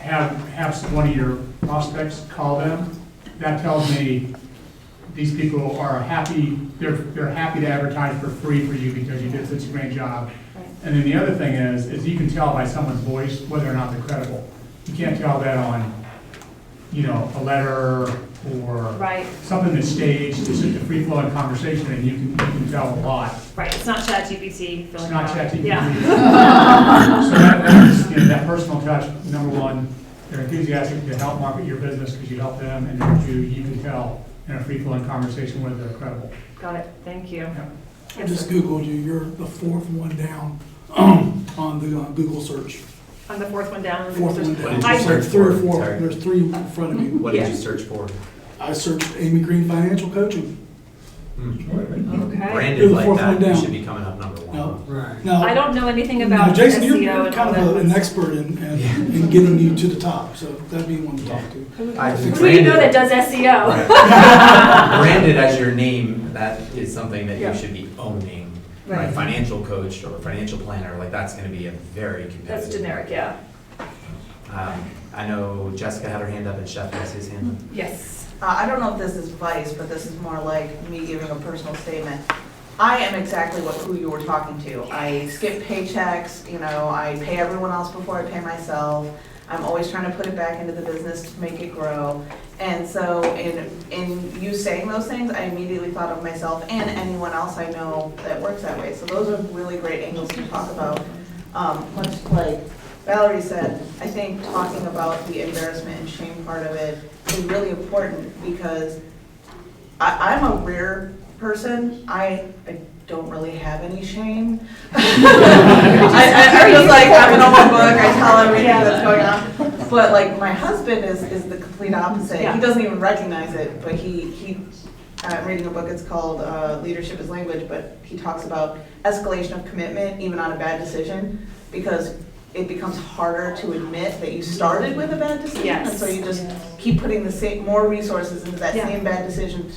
K: have one of your prospects call them, that tells me these people are happy, they're happy to advertise for free for you because you did such a great job.
G: Right.
K: And then the other thing is you can tell by someone's voice whether or not they're credible. You can't tell that on, you know, a letter or
G: Right.
K: something that's staged. It's just a free-flowing conversation, and you can tell a lot.
G: Right, it's not ChatGPT.
K: It's not ChatGPT.
G: Yeah.
K: So that is, you know, that personal touch, number one, they're enthusiastic to help market your business because you help them, and number two, you can tell in a free-flowing conversation whether they're credible.
G: Got it, thank you.
K: Yeah.
O: I just Googled you, you're the fourth one down on the Google search.
G: On the fourth one down.
O: Fourth one down.
B: What did you search
O: Three or
B: for?
O: four,
B: Sorry.
O: there's three in front of you.
B: What did you search for?
O: I searched Amy Greene Financial Coaching.
G: Okay.
B: Branded
O: You're the
B: like
O: fourth
B: that,
O: one
B: you
O: down.
B: should be coming up number one.
O: No.
J: Right.
O: Now,
G: I don't know anything
O: now,
G: about
O: Jason,
G: SEO
O: you're
G: and
O: kind
G: all
O: of
G: that.
O: an expert in getting you to the top, so that'd be one to talk to.
G: Who do you know that does SEO?
B: Branded as your name, that is something that
G: Yeah.
B: you should be owning.
G: Right.
B: Right, financial coach or financial planner, like that's gonna be a very competitive.
G: That's generic, yeah.
B: I know Jessica had her hand up and Chef has his hand up.
G: Yes.
E: I don't know if this is advice, but this is more like me giving a personal statement. I am exactly who you were talking to. I skip paychecks, you know, I pay everyone else before I pay myself. I'm always trying to put it back into the business to make it grow. And so in you saying those things, I immediately thought of myself and anyone else I know that works that way. So those are really great angles to talk about. Much like Valerie said, I think talking about the embarrassment and shame part of it is really important because I'm a rare person. I don't really have any shame. I'm just like, I'm an open book, I tell everything that's going on. But like, my husband is the complete opposite.
G: Yeah.
E: He doesn't even recognize it, but I'm reading a book, it's called Leadership is Language, but he talks about escalation of commitment, even on a bad decision, because it becomes harder to admit that you started with a bad decision.
G: Yes.
E: And so you just keep putting more resources into that
G: Yeah.
E: same bad decision.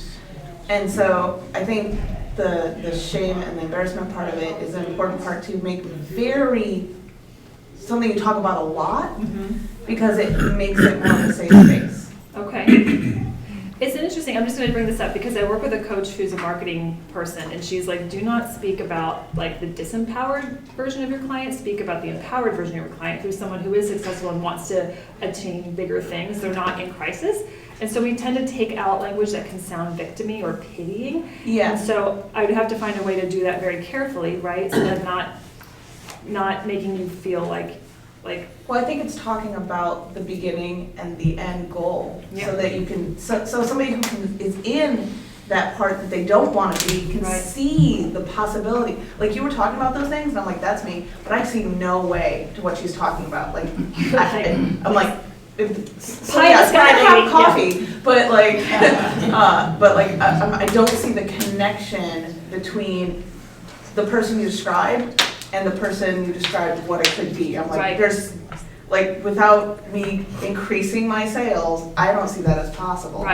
E: And so I think the shame and the embarrassment part of it is an important part to make something you talk about a lot, because it makes it more of a safe space.
G: Okay. It's interesting, I'm just gonna bring this up because I work with a coach who's a marketing person, and she's like, do not speak about like the disempowered version of your client, speak about the empowered version of your client, who's someone who is successful and wants to attain bigger things. They're not in crisis. And so we tend to take out language that can sound victim-y or pitying.
E: Yeah.
G: And so I would have to find a way to do that very carefully, right? So that not making you feel like.
E: Well, I think it's talking about the beginning and the end goal,
G: Yeah.
E: so that you can, so somebody who is in that part that they don't want to be can
G: Right.
E: see the possibility. Like you were talking about those things, and I'm like, that's me, but I see no way to what she's talking about. Like, I'm like, so
G: Pie in
E: yeah,
G: the sky,
E: I have
G: baby.
E: coffee, but like, I don't see the connection between the person you described and the person you described what it could be. I'm like,
G: Right.
E: there's, like, without me increasing my sales, I don't see that as possible.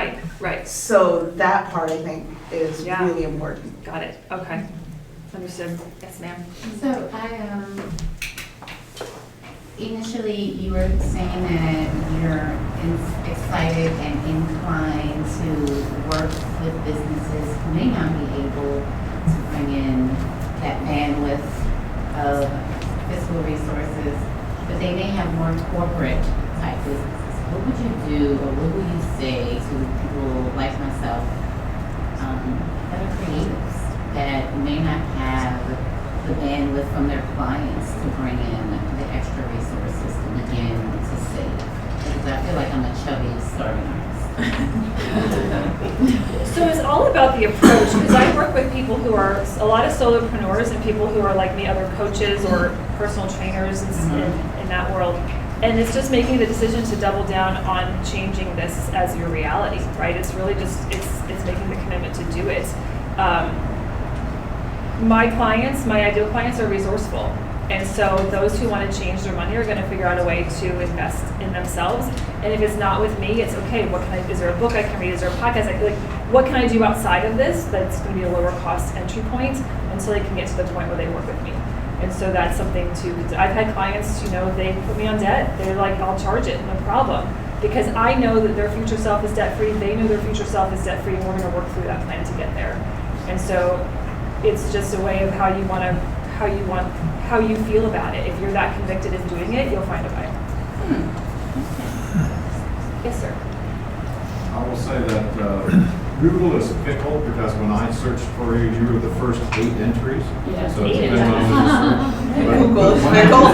G: Right.
E: So that part, I think, is
G: Yeah.
E: really important.
G: Got it, okay. Understood. Yes, ma'am.
I: So initially you were saying that you're excited and inclined to work with businesses who may not be able to bring in that bandwidth of fiscal resources, but they may have more corporate type businesses. What would you do, or what would you say to people like myself that are creatives that may not have the bandwidth from their clients to bring in the extra resources to begin to save? Because I feel like I'm a chubby starving artist.
G: So it's all about the approach, because I work with people who are a lot of solopreneurs and people who are like me, other coaches or personal trainers in that world. And it's just making the decision to double down on changing this as your reality, right? It's really just, it's making the commitment to do it. My clients, my ideal clients are resourceful. And so those who want to change their money are going to figure out a way to invest in themselves. And if it's not with me, it's okay. Is there a book I can read? Is there a podcast? What can I do outside of this that's going to be a lower cost entry point until they can get to the point where they work with me? And so that's something I've had clients, they put me on debt. They're like, I'll charge it, no problem. Because I know that their future self is debt free. They know their future self is debt free, and we're going to work through that plan to get there. And so it's just a way of how you feel about it. If you're that convicted in doing it, you'll find a way. Yes, sir.
H: I will say that Google is fickle because when I searched for you, you were the first 8 entries.
N: Yes,
H: So it's
N: 8
H: been on the search. But
E: Google is
H: one-
E: fickle.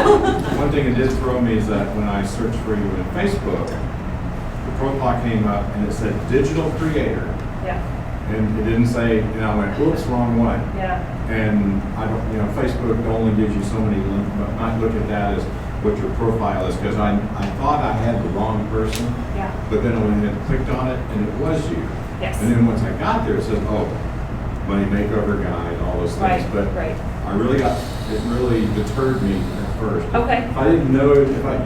H: One thing it did throw me is that when I searched for you in Facebook, the profile came up and it said digital creator.
G: Yeah.
H: And it didn't say, and I went, oops, wrong one.
G: Yeah.
H: And I don't, Facebook only gives you so many links, but I look at that as what your profile is, because I thought I had the wrong person.
G: Yeah.
H: But then I went ahead and clicked on it, and it was you.
G: Yes.
H: And then once I got there, it says, oh, money makeover guide, all those things.
G: Right,
H: But
G: right.
H: it really deterred me at first.
G: Okay.
H: If I didn't know,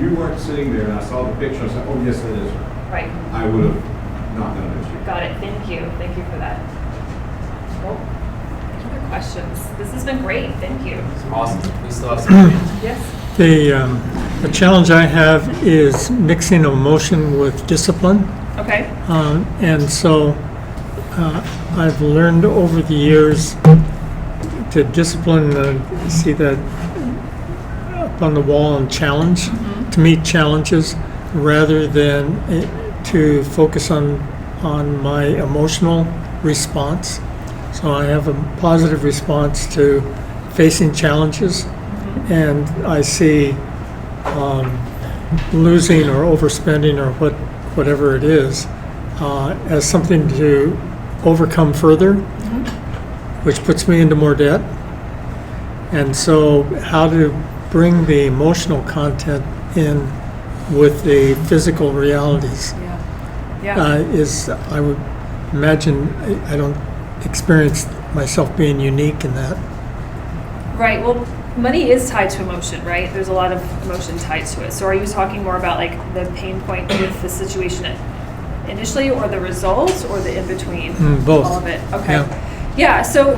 H: you weren't sitting there and I saw the picture, I said, oh, yes, that is her.
G: Right.
H: I would have not known it was you.
G: Got it. Thank you. Thank you for that. Cool. Any other questions? This has been great. Thank you.
B: Awesome. We still have some time.
G: Yes.
A: The challenge I have is mixing emotion with discipline.
G: Okay.
A: And so I've learned over the years to discipline, see that up on the wall and challenge, to meet challenges rather than to focus on my emotional response. So I have a positive response to facing challenges, and I see losing or overspending or whatever it is as something to overcome further, which puts me into more debt. And so how to bring the emotional content in with the physical realities is, I would imagine, I don't experience myself being unique in that.
G: Right. Well, money is tied to emotion, right? There's a lot of emotion tied to it. So are you talking more about like the pain point with the situation initially, or the results, or the in-between?
A: Both.
G: All of it. Okay. Yeah. So,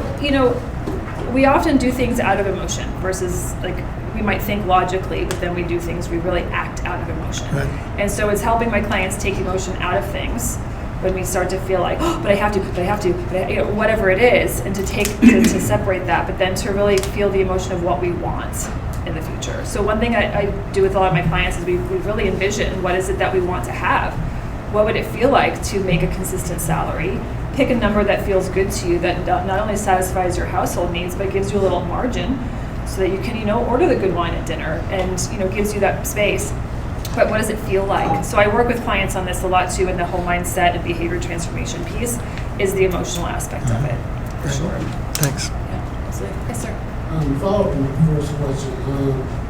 G: we often do things out of emotion versus like we might think logically, but then we do things, we really act out of emotion.
A: Right.
G: And so it's helping my clients take emotion out of things when we start to feel like, oh, but I have to, whatever it is, and to separate that, but then to really feel the emotion of what we want in the future. So one thing I do with a lot of my clients is we really envision what is it that we want to have. What would it feel like to make a consistent salary? Pick a number that feels good to you, that not only satisfies your household needs, but gives you a little margin so that you can, order the good wine at dinner and, gives you that space. But what does it feel like? So I work with clients on this a lot too, and the whole mindset and behavior transformation piece is the emotional aspect of it, for sure.
A: Thanks.
G: Yeah, absolutely. Yes, sir.
J: Follow up on the first question.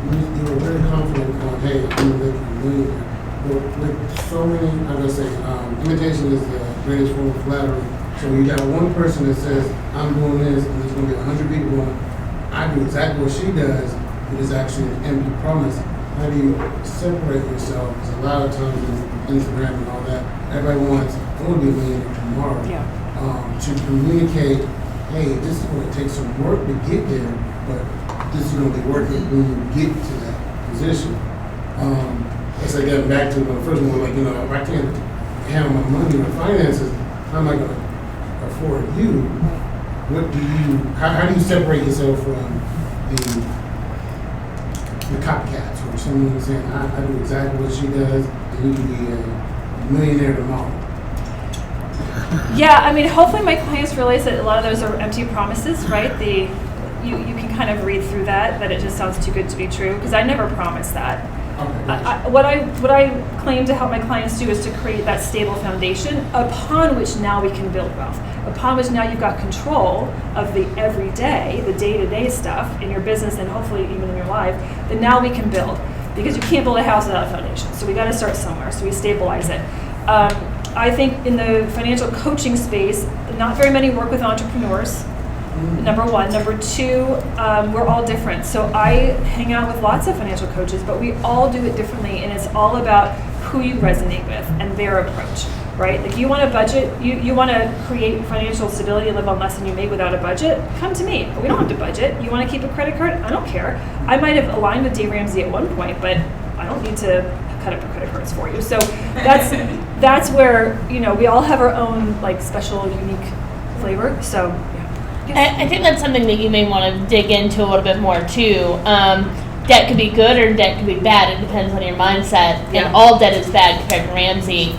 J: You were very confident on, hey, I'm going to make you a millionaire. But with so many, imitation is the greatest form of flattery. So you got one person that says, I'm doing this, and there's going to be 100 people going, I do exactly what she does, but it's actually an empty promise. How do you separate yourself? Because a lot of times in Instagram and all that, everybody wants, I want to be a millionaire tomorrow.
G: Yeah.
J: To communicate, hey, this is going to take some work to get there, but this is going to be worth it when you get to that position. It's like getting back to the first one, like, if I can't handle my money or finances, how am I going to afford you? What do you, how do you separate yourself from the copycats, or someone who's saying, I do exactly what she does, and you can be a millionaire tomorrow?
G: Yeah, hopefully my clients realize that a lot of those are empty promises, right? You can kind of read through that it just sounds too good to be true, because I never promise that.
J: Okay.
G: What I claim to help my clients do is to create that stable foundation upon which now we can build wealth, upon which now you've got control of the everyday, the day-to-day stuff in your business and hopefully even in your life, that now we can build. Because you can't build a house without a foundation. So we got to start somewhere. So we stabilize it. I think in the financial coaching space, not very many work with entrepreneurs, number one. Number two, we're all different. So I hang out with lots of financial coaches, but we all do it differently, and it's all about who you resonate with and their approach, right? Like you want to budget, you want to create financial stability and live on less than you make without a budget, come to me. We don't have to budget. You want to keep a credit card? I don't care. I might have aligned with Dave Ramsey at one point, but I don't need to cut up your credit cards for you. So that's where, you know, we all have our own like special, unique flavor. So
M: I think that's something that you may want to dig into a little bit more too. Debt could be good or debt could be bad. It depends on your mindset.
G: Yeah.
M: And all debt is bad compared to Ramsey.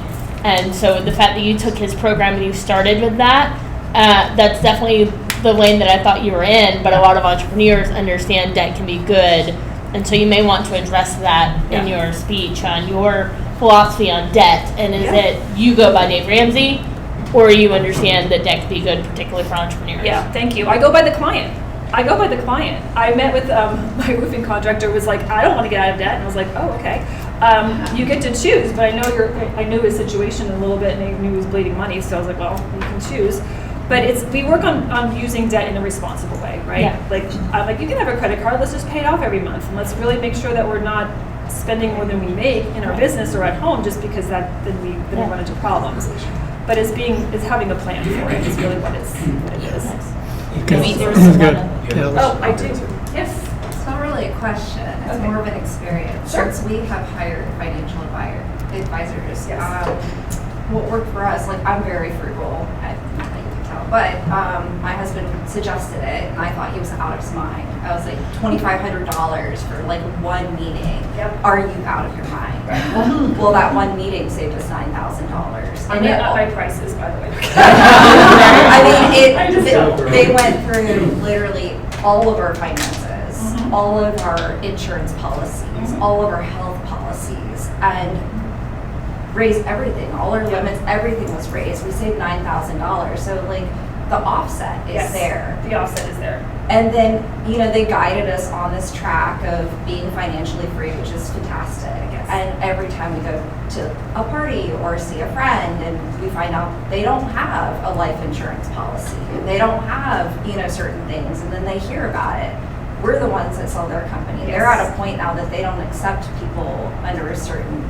M: And so the fact that you took his program and you started with that, that's definitely the lane that I thought you were in. But a lot of entrepreneurs understand debt can be good. And so you may want to address that in your speech on your philosophy on debt. And is it you go by Dave Ramsey, or you understand that debt can be good, particularly for entrepreneurs?
G: yeah, thank you. I go by the client. I met with my roofing contractor. Was like, I don't want to get out of debt, and I was like, oh, okay. You get to choose, but I know his situation a little bit, and I knew he was bleeding money, so I was like, well, you can choose. But we work on using debt in a responsible way, right?
M: Yeah.
G: Like, I'm like, you can have a credit card, let's just pay it off every month, and let's really make sure that we're not spending more than we make in our business or at home, just because then we run into problems. But it's having a plan for it is really what it is.
A: Okay,
G: There's
A: that's
G: one
A: good.
G: of-
A: Yeah,
G: Oh, I do. Yes.
P: It's not really a question, it's
G: Okay.
P: more of an experience.
G: Sure.
P: Since we have hired financial advisors,
G: Yes.
P: what worked for us, like I'm very frugal, you can tell, but my husband suggested it, and I thought he was out of his mind. I was like, $2,500 for like one meeting.
G: Yep.
P: Are you out of your mind? Well, that one meeting saved us $9,000.
G: I'm not up my prices, by the way.
P: I mean,
G: I just don't.
P: they went through literally all of our finances, all of our insurance policies, all of our health policies, and raised everything. All our limits, everything was raised. We saved $9,000. So like the offset is there.
G: The offset is there.
P: And then, you know, they guided us on this track of being financially free, which is fantastic. And every time we go to a party or see a friend and we find out they don't have a life insurance policy, they don't have, you know, certain things, and then they hear about it. We're the ones that sell their company. They're at a point now that they don't accept people under a certain,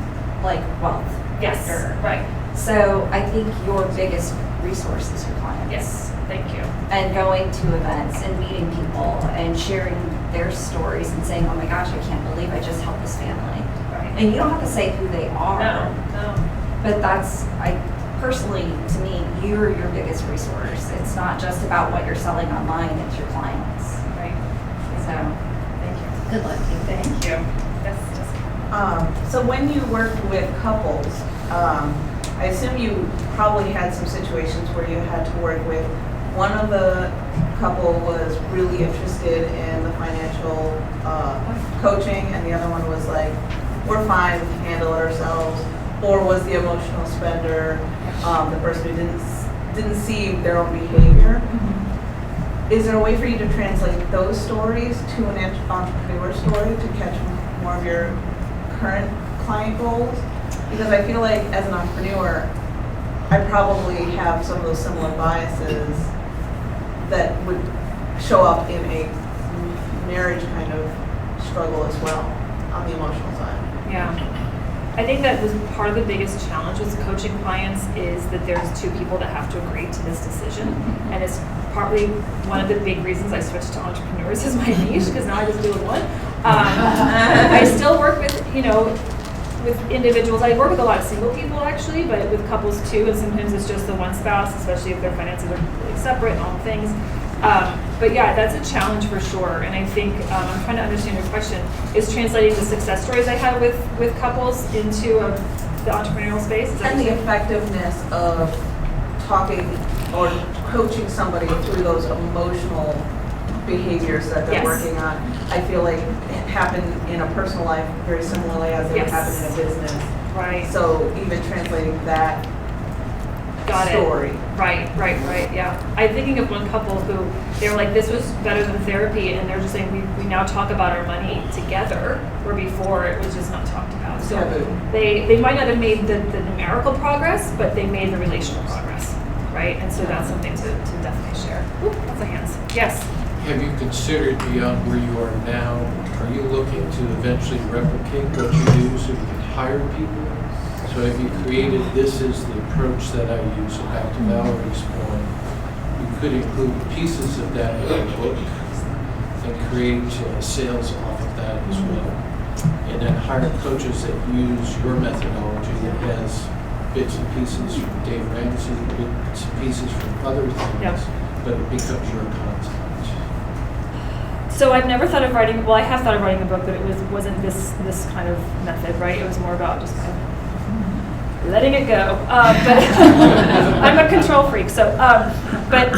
P: like, wealth factor.
G: Right.
P: So I think your biggest resource is your clients.
G: Yes. Thank you.
P: And going to events and meeting people and sharing their stories and saying, oh my gosh, I can't believe I just helped this family.
G: Right.
P: And you don't have to say who they are.
G: No.
P: But personally, to me, you're your biggest resource. It's not just about what you're selling online, it's your clients.
G: Right.
P: So,
G: Thank you.
P: good luck.
G: Thank you. That's just.
E: So when you worked with couples, I assume you probably had some situations where you had to work with one of the couple was really interested in the financial coaching, and the other one was like, we're fine, we can handle it ourselves, or was the emotional spender the person who didn't see their own behavior. Is there a way for you to translate those stories to an entrepreneur story to catch more of your current client goals? Because I feel like as an entrepreneur, I probably have some of those similar biases that would show up in a marriage kind of struggle as well on the emotional side.
G: Yeah. I think that was part of the biggest challenge with coaching clients is that there's two people that have to agree to this decision. And it's partly one of the big reasons I switched to entrepreneurs is my niche, because now I just do it one. I still work with, with individuals. I work with a lot of single people actually, but with couples too, and sometimes it's just the one spouse, especially if their finances are really separate and all the things. But yeah, that's a challenge for sure. And I think I'm trying to understand your question, is translating the success stories I have with couples into the entrepreneurial space.
E: And the effectiveness of talking or coaching somebody through those emotional behaviors that they're working on, I feel like it happened in a personal life very similarly as it would happen in a business.
G: Right.
E: So even translating that story.
G: Right, yeah. I'm thinking of one couple who, they were like, this was better than therapy, and they're just saying, we now talk about our money together, where before it was just not talked about. So they might not have made the numerical progress, but they made the relational progress, right? And so that's something to definitely share. Oop, lots of hands. Yes.
F: Have you considered beyond where you are now, are you looking to eventually replicate what you do so you can hire people? So have you created, this is the approach that I use, so back to Valerie's point, you could include pieces of that in a book and create sales off of that as well. And then hire coaches that use your methodology that has bits and pieces from Dave Ramsey, bits and pieces from other things,
G: Yep.
F: but it becomes your content.
G: So I've never thought of writing, well, I have thought of writing a book, but it wasn't this kind of method, right? It was more about just kind of letting it go. But I'm a control freak, so, but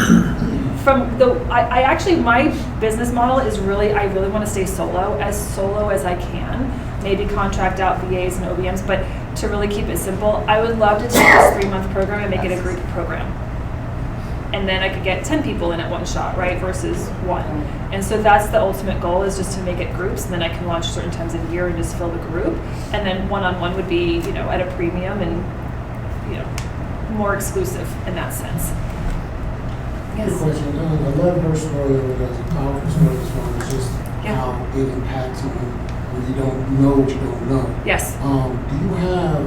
G: from I actually, my business model is really, I really want to stay solo as I can. Maybe contract out VAs and OBMs, but to really keep it simple, I would love to take this 3-month program and make it a group program. And then I could get 10 people in at one shot, right, versus one. And so that's the ultimate goal, is just to make it groups, and then I can launch certain times a year and just fill the group. And then one-on-one would be, at a premium and, more exclusive in that sense.
J: Good question. I love her story. It was a powerful story. This one was just how it impacts you when you don't know what you don't know.
G: Yes.
J: Do you have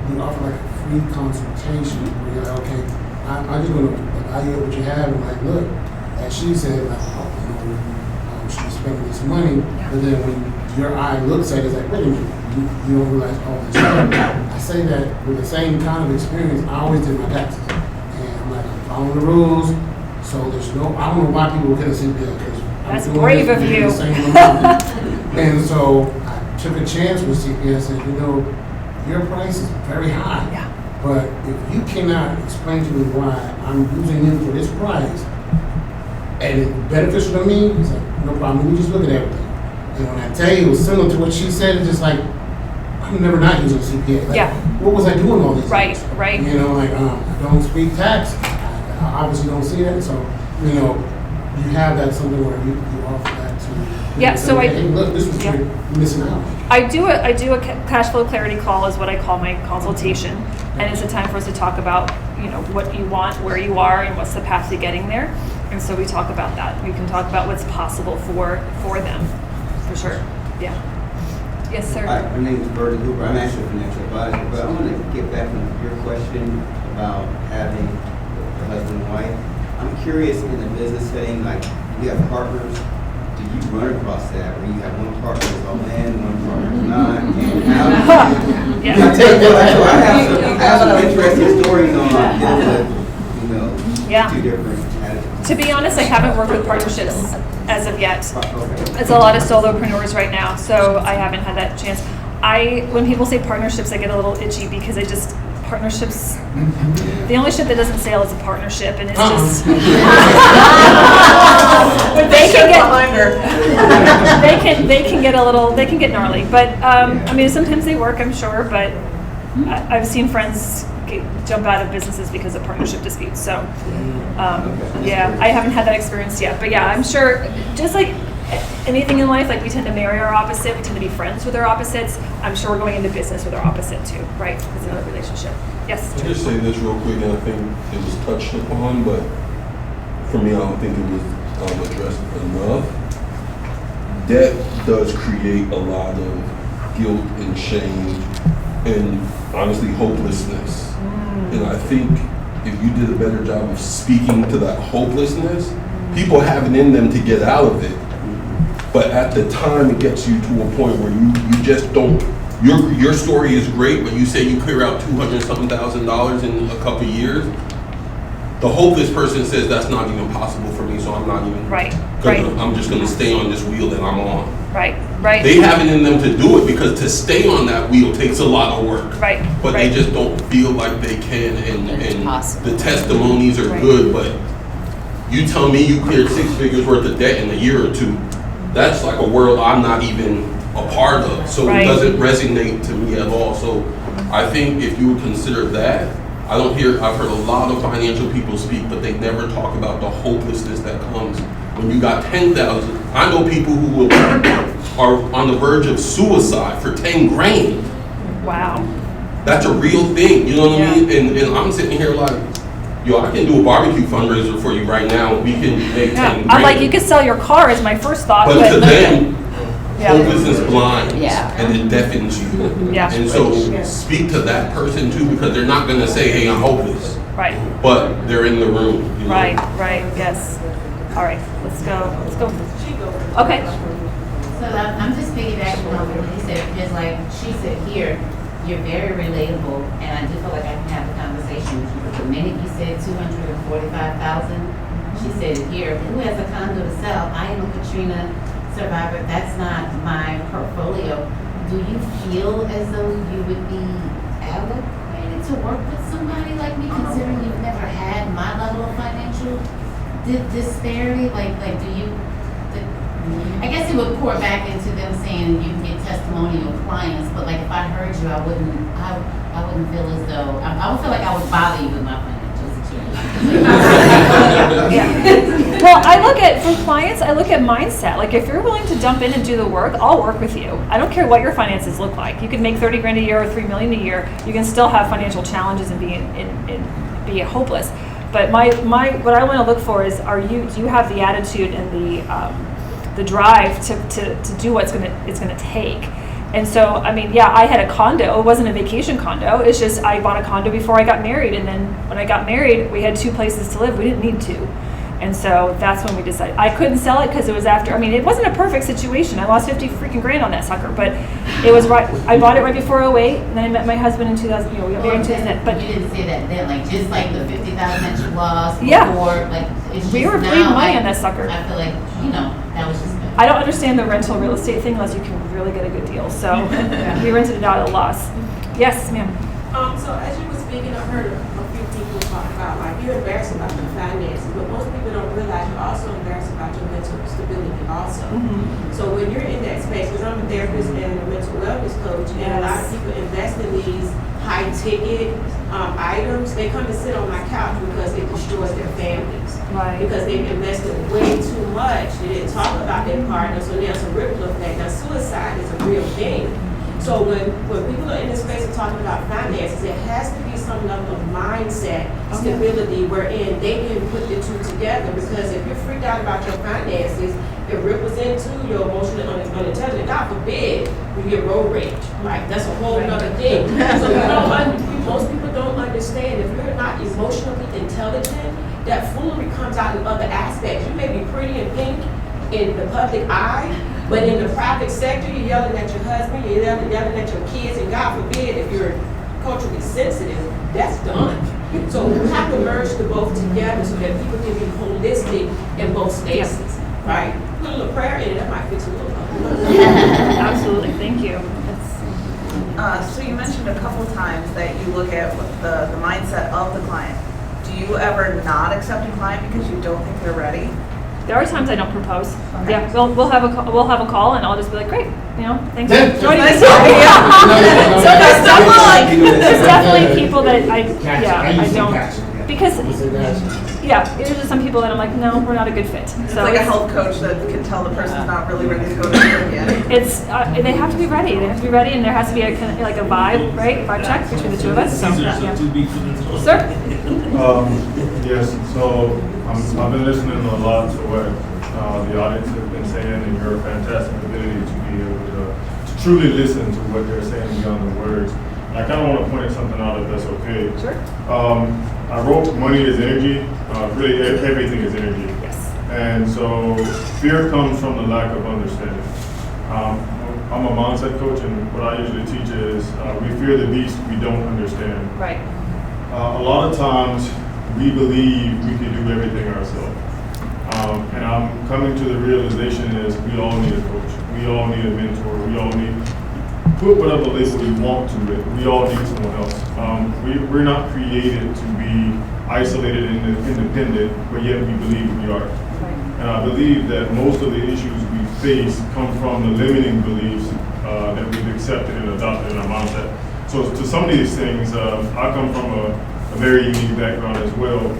J: you offer like a free consultation where you're like, okay, I just want to evaluate what you have and like, look, as she said, like, she's spending this money, but then when your eye looks at it, it's like, wait a minute, you don't realize all this stuff. I say that with the same kind of experience. I always did my taxes, and I'm like, I'm following the rules. So there's I don't know why people get a CPA, because
G: that's brave of you.
J: And so I took a chance with CPA and said, your price is very high.
G: Yeah.
J: But if you cannot explain to me why I'm using you for this price and it's beneficial to me, it's like, no problem, let me just look at everything. And when I tell you it was similar to what she said, it's just like, I'm never not using a CPA. Like, what was I doing all these things?
G: Right.
J: I don't speak tax. I obviously don't see that. So, you have that something where you offer that to.
G: Yeah, so
J: hey, look, this was you're missing out.
G: I do a cash flow clarity call is what I call my consultation, and it's a time for us to talk about what you want, where you are, and what's the path to getting there. And so we talk about that. We can talk about what's possible for them, for sure. Yeah. Yes, sir.
Q: Hi, my name is Bertie Hooper. I'm actually a financial advisor, but I want to get back on your question about having a husband and wife. I'm curious, in a business setting, like you have partners, do you run across that where you have one partner is all in, one partner is not? And how do you I have some interesting stories on dealing with, two different attitudes.
G: To be honest, I haven't worked with partnerships as of yet. It's a lot of solopreneurs right now, so I haven't had that chance. When people say partnerships, I get a little itchy because partnerships, the only ship that doesn't sail is a partnership, and it's just they can get gnarly, but sometimes they work, I'm sure, but I've seen friends jump out of businesses because of partnership disputes. So I haven't had that experience yet, but I'm sure, just like anything in life, like we tend to marry our opposite, we tend to be friends with our opposites. I'm sure we're going into business with our opposite too, right? It's another relationship. Yes?
R: I'll just say this real quick, and I think it was touched upon, but for me, I don't think it was addressed enough. Debt does create a lot of guilt and shame and honestly hopelessness. And I think if you did a better job of speaking to that hopelessness, people have it in them to get out of it. But at the time, it gets you to a point where you just don't. Your story is great, but you say you clear out $200,000 in a couple of years. The hopeless person says that's not even possible for me, so I'm not even.
G: Right.
R: I'm just going to stay on this wheel that I'm on.
G: Right.
R: They have it in them to do it because to stay on that wheel takes a lot of work.
G: Right.
R: But they just don't feel like they can, and the testimonies are good, but you tell me you cleared 6 figures worth of debt in a year or two. That's like a world I'm not even a part of, so it doesn't resonate to me at all. So I think if you would consider that, I've heard a lot of financial people speak, but they never talk about the hopelessness that comes when you got 10,000. I know people who are on the verge of suicide for 10 grand.
G: Wow.
R: That's a real thing, you know what I mean? And I'm sitting here like, yo, I can do a barbecue fundraiser for you right now. We can make 10
G: Yeah,
R: grand.
G: I'm like, you could sell your car is my first thought,
R: But to them,
G: Yeah.
R: hopelessness blinds
G: Yeah.
R: and it deafens you.
G: Yeah.
R: And so speak to that person too, because they're not gonna say, hey, I'm hopeless.
G: Right,
R: But they're in the room. You know?
G: right, yes. All right, let's go. Okay.
I: So I'm just piggybacking on what you said, because like she said here, you're very relatable, and I do feel like I can have a conversation with you. But the minute you said 245,000, she said it here, who has a condo to sell? I am a Katrina survivor, that's not my portfolio. Do you feel as though you would be allocated to work with somebody like me, considering you've never had my level of financial disparity? Like do you, I guess it would pour back into them saying you can get testimonial clients, but like if I heard you, I wouldn't feel as though, I would feel like I would bother you with my financial situation.
G: Yeah. Well, I look at, for clients, I look at mindset. Like if you're willing to dump in and do the work, I'll work with you. I don't care what your finances look like. You can make 30 grand a year or 3 million a year. You can still have financial challenges and be hopeless. But what I want to look for is, do you have the attitude and the drive to do what it's gonna take? And so, I mean, yeah, I had a condo. It wasn't a vacation condo. It's just I bought a condo before I got married, and then when I got married, we had 2 places to live. We didn't need 2. And so that's when we decided. I couldn't sell it because it was after, I mean, it wasn't a perfect situation. I lost 50 freaking grand on that sucker, but it was right. I bought it right before 2008, and then I met my husband in 2000, we got married in 2000. But
I: you didn't say that then, like just like the 50,000 that you lost
G: Yeah.
I: before, like it's just
G: we were
I: now,
G: bleeding money on that sucker.
I: I feel like, that was just
G: I don't understand the rental real estate thing unless you can really get a good deal. So we rented it out at a loss. Yes, ma'am.
S: So as you were speaking, I heard a few people talk about like you're embarrassed about your finances, but most people don't realize you're also embarrassed about your mental stability also. So when you're in that space, because I'm a therapist and a mental wellness coach, and a lot of people invest in these high ticket items, they come and sit on my couch because it destroys their families.
G: Right.
S: Because they've invested way too much. They didn't talk about their partner, so there's a ripple effect. Now suicide is a real thing. So when people are in this space of talking about finances, it has to be some level of mindset stability wherein they can put the 2 together. Because if you're freaked out about your finances, it ripples into your emotional unintelligent. God forbid you get road rage. Right? That's a whole other thing. So most people don't understand if you're not emotionally intelligent, that foolery comes out in other aspects. You may be pretty and pink in the public eye, but in the private sector, you're yelling at your husband, you're yelling at your kids, and God forbid, if you're culturally sensitive, that's done. So we have to merge the both together so that people can be holistic in both spaces, right? Put a little prayer in it, that might fix a little.
G: Absolutely, thank you.
E: So you mentioned a couple times that you look at the mindset of the client. Do you ever not accept a client because you don't think they're ready?
G: There are times I don't propose. Okay. Yeah, we'll have a call, and I'll just be like, great, thanks for joining us. So there's definitely people that I don't, because there's just some people that I'm like, no, we're not a good fit. So
E: it's like a health coach that can tell the person's not really ready to go to work yet.
G: It's they have to be ready. They have to be ready, and there has to be a vibe, right? Vibe check between the 2 of us. So, Sir.
T: Yes. So I've been listening a lot to what the audience has been saying, and your fantastic ability to be able to truly listen to what they're saying beyond the words. And I kind of want to point something out, if that's okay.
G: Sure.
T: I wrote Money is Energy. Really, everything is energy.
G: Yes.
T: And so fear comes from the lack of understanding. I'm a mindset coach, and what I usually teach is we fear the beast we don't understand.
G: Right.
T: A lot of times we believe we can do everything ourselves. And I'm coming to the realization is we all need a coach. We all need a mentor. We all need, put whatever label you want to it, we all need someone else. We're not created to be isolated and independent, but yet we believe we are. And I believe that most of the issues we face come from the limiting beliefs that we've accepted and adopted in our mindset. So to some of these things, I come from a very unique background as well,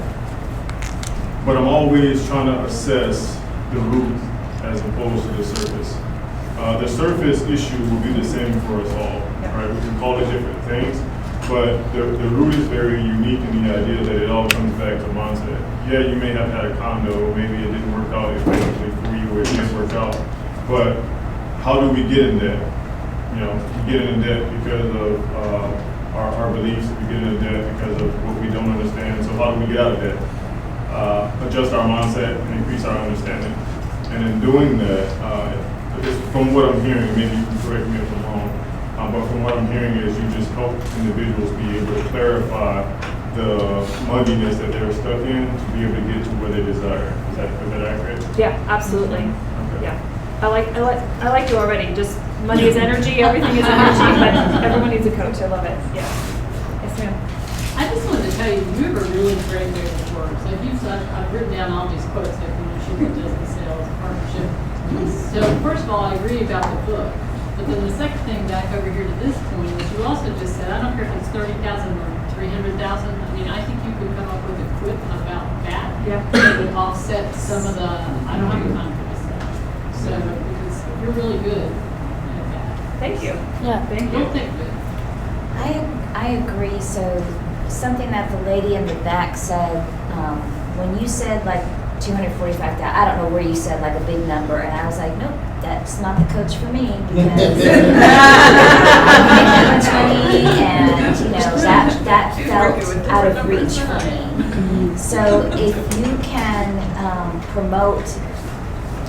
T: but I'm always trying to assess the root as opposed to the surface. The surface issue will be the same for us all, right? We can call it different things, But the root is very unique in the idea that it all comes back to mindset. Yeah, you may have had a condo, maybe it didn't work out economically for you, or it didn't work out. But how do we get in debt? You know, we get in debt because of our beliefs. We get in debt because of what we don't understand. So how do we get out of debt? Adjust our mindset and increase our understanding. And in doing that, from what I'm hearing, maybe you can correct me if I'm wrong, but from what I'm hearing is you just help individuals be able to clarify the muddiness that they're stuck in to be able to get to where they desire. Is that accurate?
G: Yeah, absolutely. Yeah. I like you already. Just money is energy, everything is energy, but everyone needs a coach. I love it. Yeah. Yes, ma'am.
N: I just wanted to tell you, you have a really great way with words. Like I've written down all these quotes, like leadership, business, sales, partnership. So first of all, I agree about the book. But then the second thing back over here to this point is you also just said, I don't care if it's 30,000 or 300,000. I mean, I think you could come up with a quip about that.
G: Yeah.
N: That would offset some of the, I don't have time for this stuff. So because you're really good at that.
G: Thank you.
M: Yeah.
G: Thank you.
N: Don't think good.
P: I agree. So something that the lady in the back said, when you said like 245,000, I don't know where you said like a big number, and I was like, nope, that's not the coach for me because I make that much money, and you know that felt out of reach for me. So if you can promote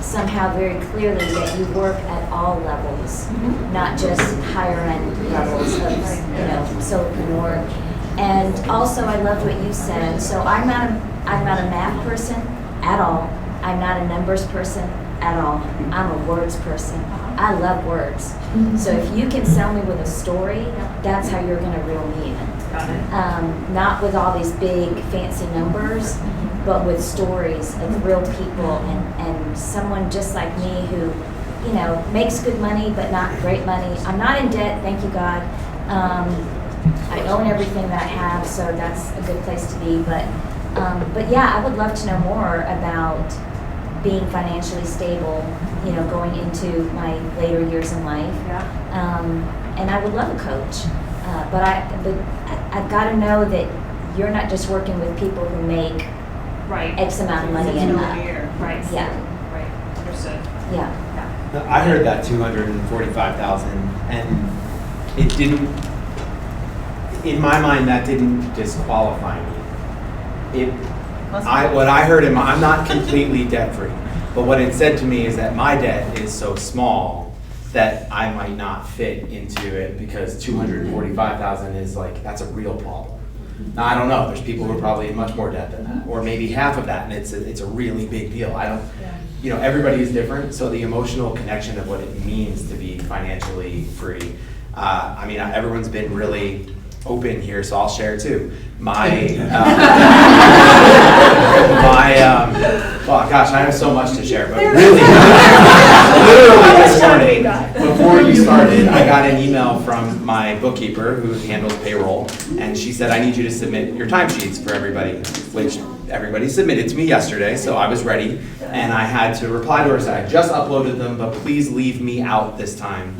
P: somehow very clearly that you work at all levels, not just higher end levels of solopreneur. And also, I loved what you said. So I'm not a math person at all. I'm not a numbers person at all. I'm a words person. I love words. So if you can sell me with a story, that's how you're going to reel me in. Not with all these big fancy numbers, but with stories of real people and someone just like me who, you know, makes good money but not great money. I'm not in debt, thank you God. I own everything that I have, so that's a good place to be. But yeah, I would love to know more about being financially stable, you know, going into my later years in life. And I would love a coach, but I've got to know that you're not just working with people who make X amount of money and up.
G: Right.
P: Yeah.
G: Right. Understood.
P: Yeah.
B: I heard that 245,000, and it didn't. In my mind, that didn't disqualify me. What I heard I'm not completely debt free, but what it said to me is that my debt is so small that I might not fit into it because 245,000 is like, that's a real problem. Now, I don't know, there's people who are probably in much more debt than that, or maybe half of that, and it's a really big deal. You know, everybody is different, so the emotional connection of what it means to be financially free. I mean, everyone's been really open here, so I'll share too. Well, gosh, I have so much to share, but really, literally this morning, before you started, I got an email from my bookkeeper who handles payroll, and she said, I need you to submit your timesheets for everybody, which everybody submitted to me yesterday, so I was ready, and I had to reply to her, say, I just uploaded them, but please leave me out this time.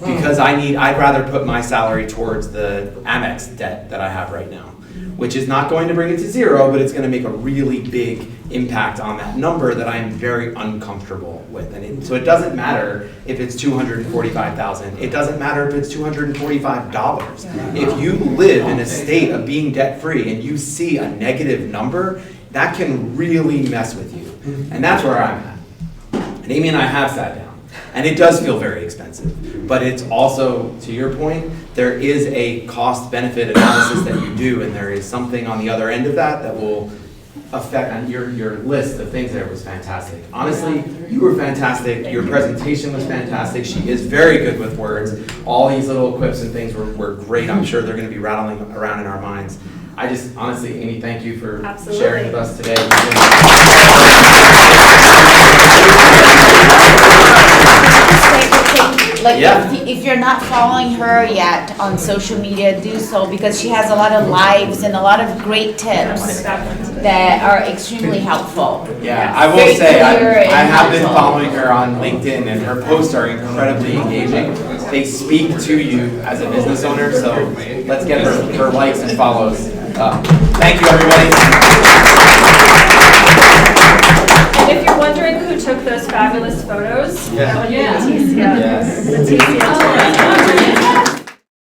B: Because I'd rather put my salary towards the Amex debt that I have right now, which is not going to bring it to zero, but it's going to make a really big impact on that number that I'm very uncomfortable with. And so it doesn't matter if it's $245,000. It doesn't matter if it's $245. If you live in a state of being debt-free and you see a negative number, that can really mess with you. And that's where I'm at. And Amy and I have sat down. And it does feel very expensive, but it's also, to your point, there is a cost-benefit analysis that you do, and there is something on the other end of that that will affect, and your list of things there was fantastic. Honestly, you were fantastic. Your presentation was fantastic. She is very good with words. All these little quips and things were great. I'm sure they're going to be rattling around in our minds. I just, honestly, Amy, thank you for sharing with us today.
U: Like,
B: Yeah.
U: if you're not following her yet on social media, do so, because she has a lot of lives and a lot of great tips that are extremely helpful.
B: Yeah, I will
U: Very
B: say,
U: clear and
B: I have been
U: helpful.
B: following her on LinkedIn, and her posts are incredibly engaging. They speak to you as a business owner, so let's get her likes and follows up. Thank you, everybody.